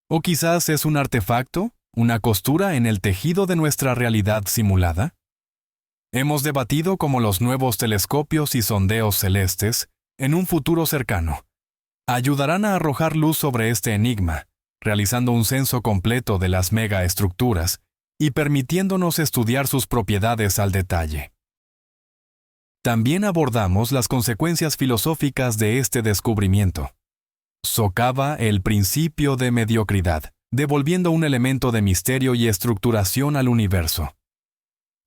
¿O quizás es un artefacto, una costura en el tejido de nuestra realidad simulada? Hemos debatido cómo los nuevos telescopios y sondeos celestes, en un futuro cercano, ayudarán a arrojar luz sobre este enigma, realizando un censo completo de las megaestructuras y permitiéndonos estudiar sus propiedades al detalle. También abordamos las consecuencias filosóficas de este descubrimiento. Socava el principio de mediocridad, devolviendo un elemento de misterio y estructuración al universo.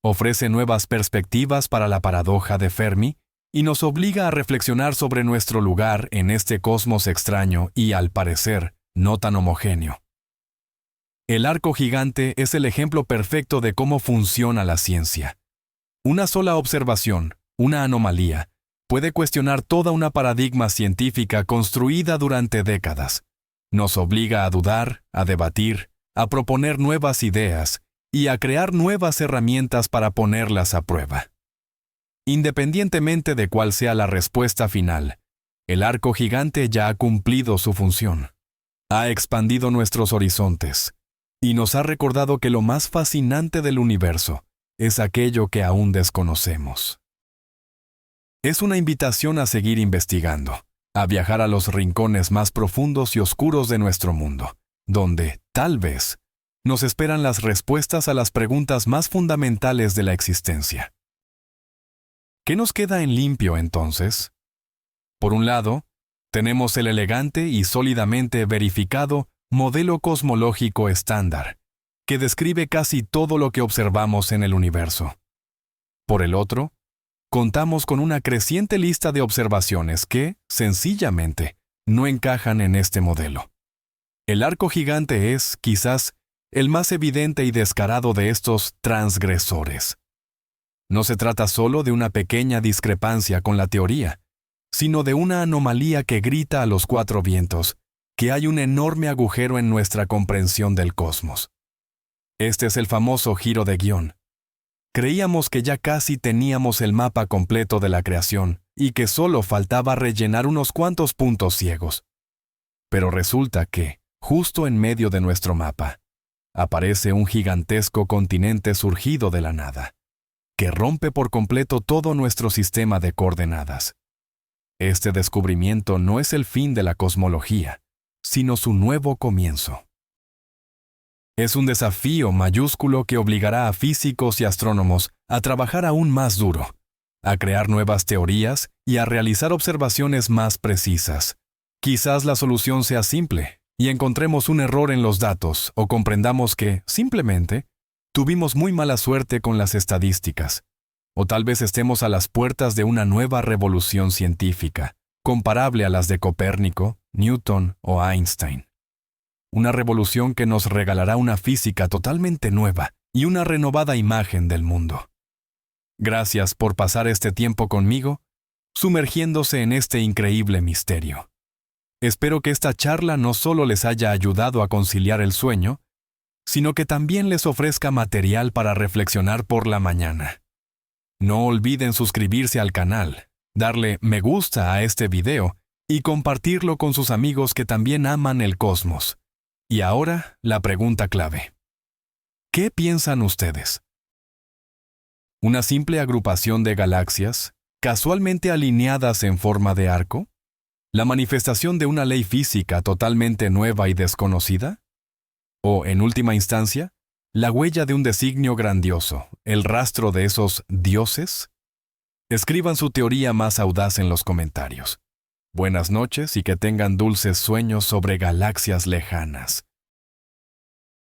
Ofrece nuevas perspectivas para la paradoja de Fermi y nos obliga a reflexionar sobre nuestro lugar en este cosmos extraño y, al parecer, no tan homogéneo. El arco gigante es el ejemplo perfecto de cómo funciona la ciencia. Una sola observación, una anomalía, puede cuestionar toda una paradigma científica construida durante décadas. Nos obliga a dudar, a debatir, a proponer nuevas ideas y a crear nuevas herramientas para ponerlas a prueba. Independientemente de cuál sea la respuesta final, el arco gigante ya ha cumplido su función. Ha expandido nuestros horizontes y nos ha recordado que lo más fascinante del universo es aquello que aún desconocemos. Es una invitación a seguir investigando, a viajar a los rincones más profundos y oscuros de nuestro mundo, donde, tal vez, nos esperan las respuestas a las preguntas más fundamentales de la existencia. ¿Qué nos queda en limpio, entonces? Por un lado, tenemos el elegante y sólidamente verificado modelo cosmológico estándar, que describe casi todo lo que observamos en el universo. Por el otro, contamos con una creciente lista de observaciones que, sencillamente, no encajan en este modelo. El arco gigante es, quizás, el más evidente y descarado de estos transgresores. No se trata solo de una pequeña discrepancia con la teoría, sino de una anomalía que grita a los cuatro vientos que hay un enorme agujero en nuestra comprensión del cosmos. Este es el famoso giro de guión. Creíamos que ya casi teníamos el mapa completo de la creación y que solo faltaba rellenar unos cuantos puntos ciegos. Pero resulta que, justo en medio de nuestro mapa, aparece un gigantesco continente surgido de la nada, que rompe por completo todo nuestro sistema de coordenadas. Este descubrimiento no es el fin de la cosmología, sino su nuevo comienzo. Es un desafío mayúsculo que obligará a físicos y astrónomos a trabajar aún más duro, a crear nuevas teorías y a realizar observaciones más precisas. Quizás la solución sea simple y encontremos un error en los datos o comprendamos que, simplemente, tuvimos muy mala suerte con las estadísticas. O tal vez estemos a las puertas de una nueva revolución científica, comparable a las de Copérnico, Newton o Einstein. Una revolución que nos regalará una física totalmente nueva y una renovada imagen del mundo. Gracias por pasar este tiempo conmigo, sumergiéndose en este increíble misterio. Espero que esta charla no solo les haya ayudado a conciliar el sueño, sino que también les ofrezca material para reflexionar por la mañana. No olviden suscribirse al canal, darle me gusta a este video y compartirlo con sus amigos que también aman el cosmos. Y ahora, la pregunta clave. ¿Qué piensan ustedes? ¿Una simple agrupación de galaxias, casualmente alineadas en forma de arco? ¿La manifestación de una ley física totalmente nueva y desconocida? ¿O, en última instancia, la huella de un designio grandioso, el rastro de esos dioses? Escriban su teoría más audaz en los comentarios. Buenas noches y que tengan dulces sueños sobre galaxias lejanas.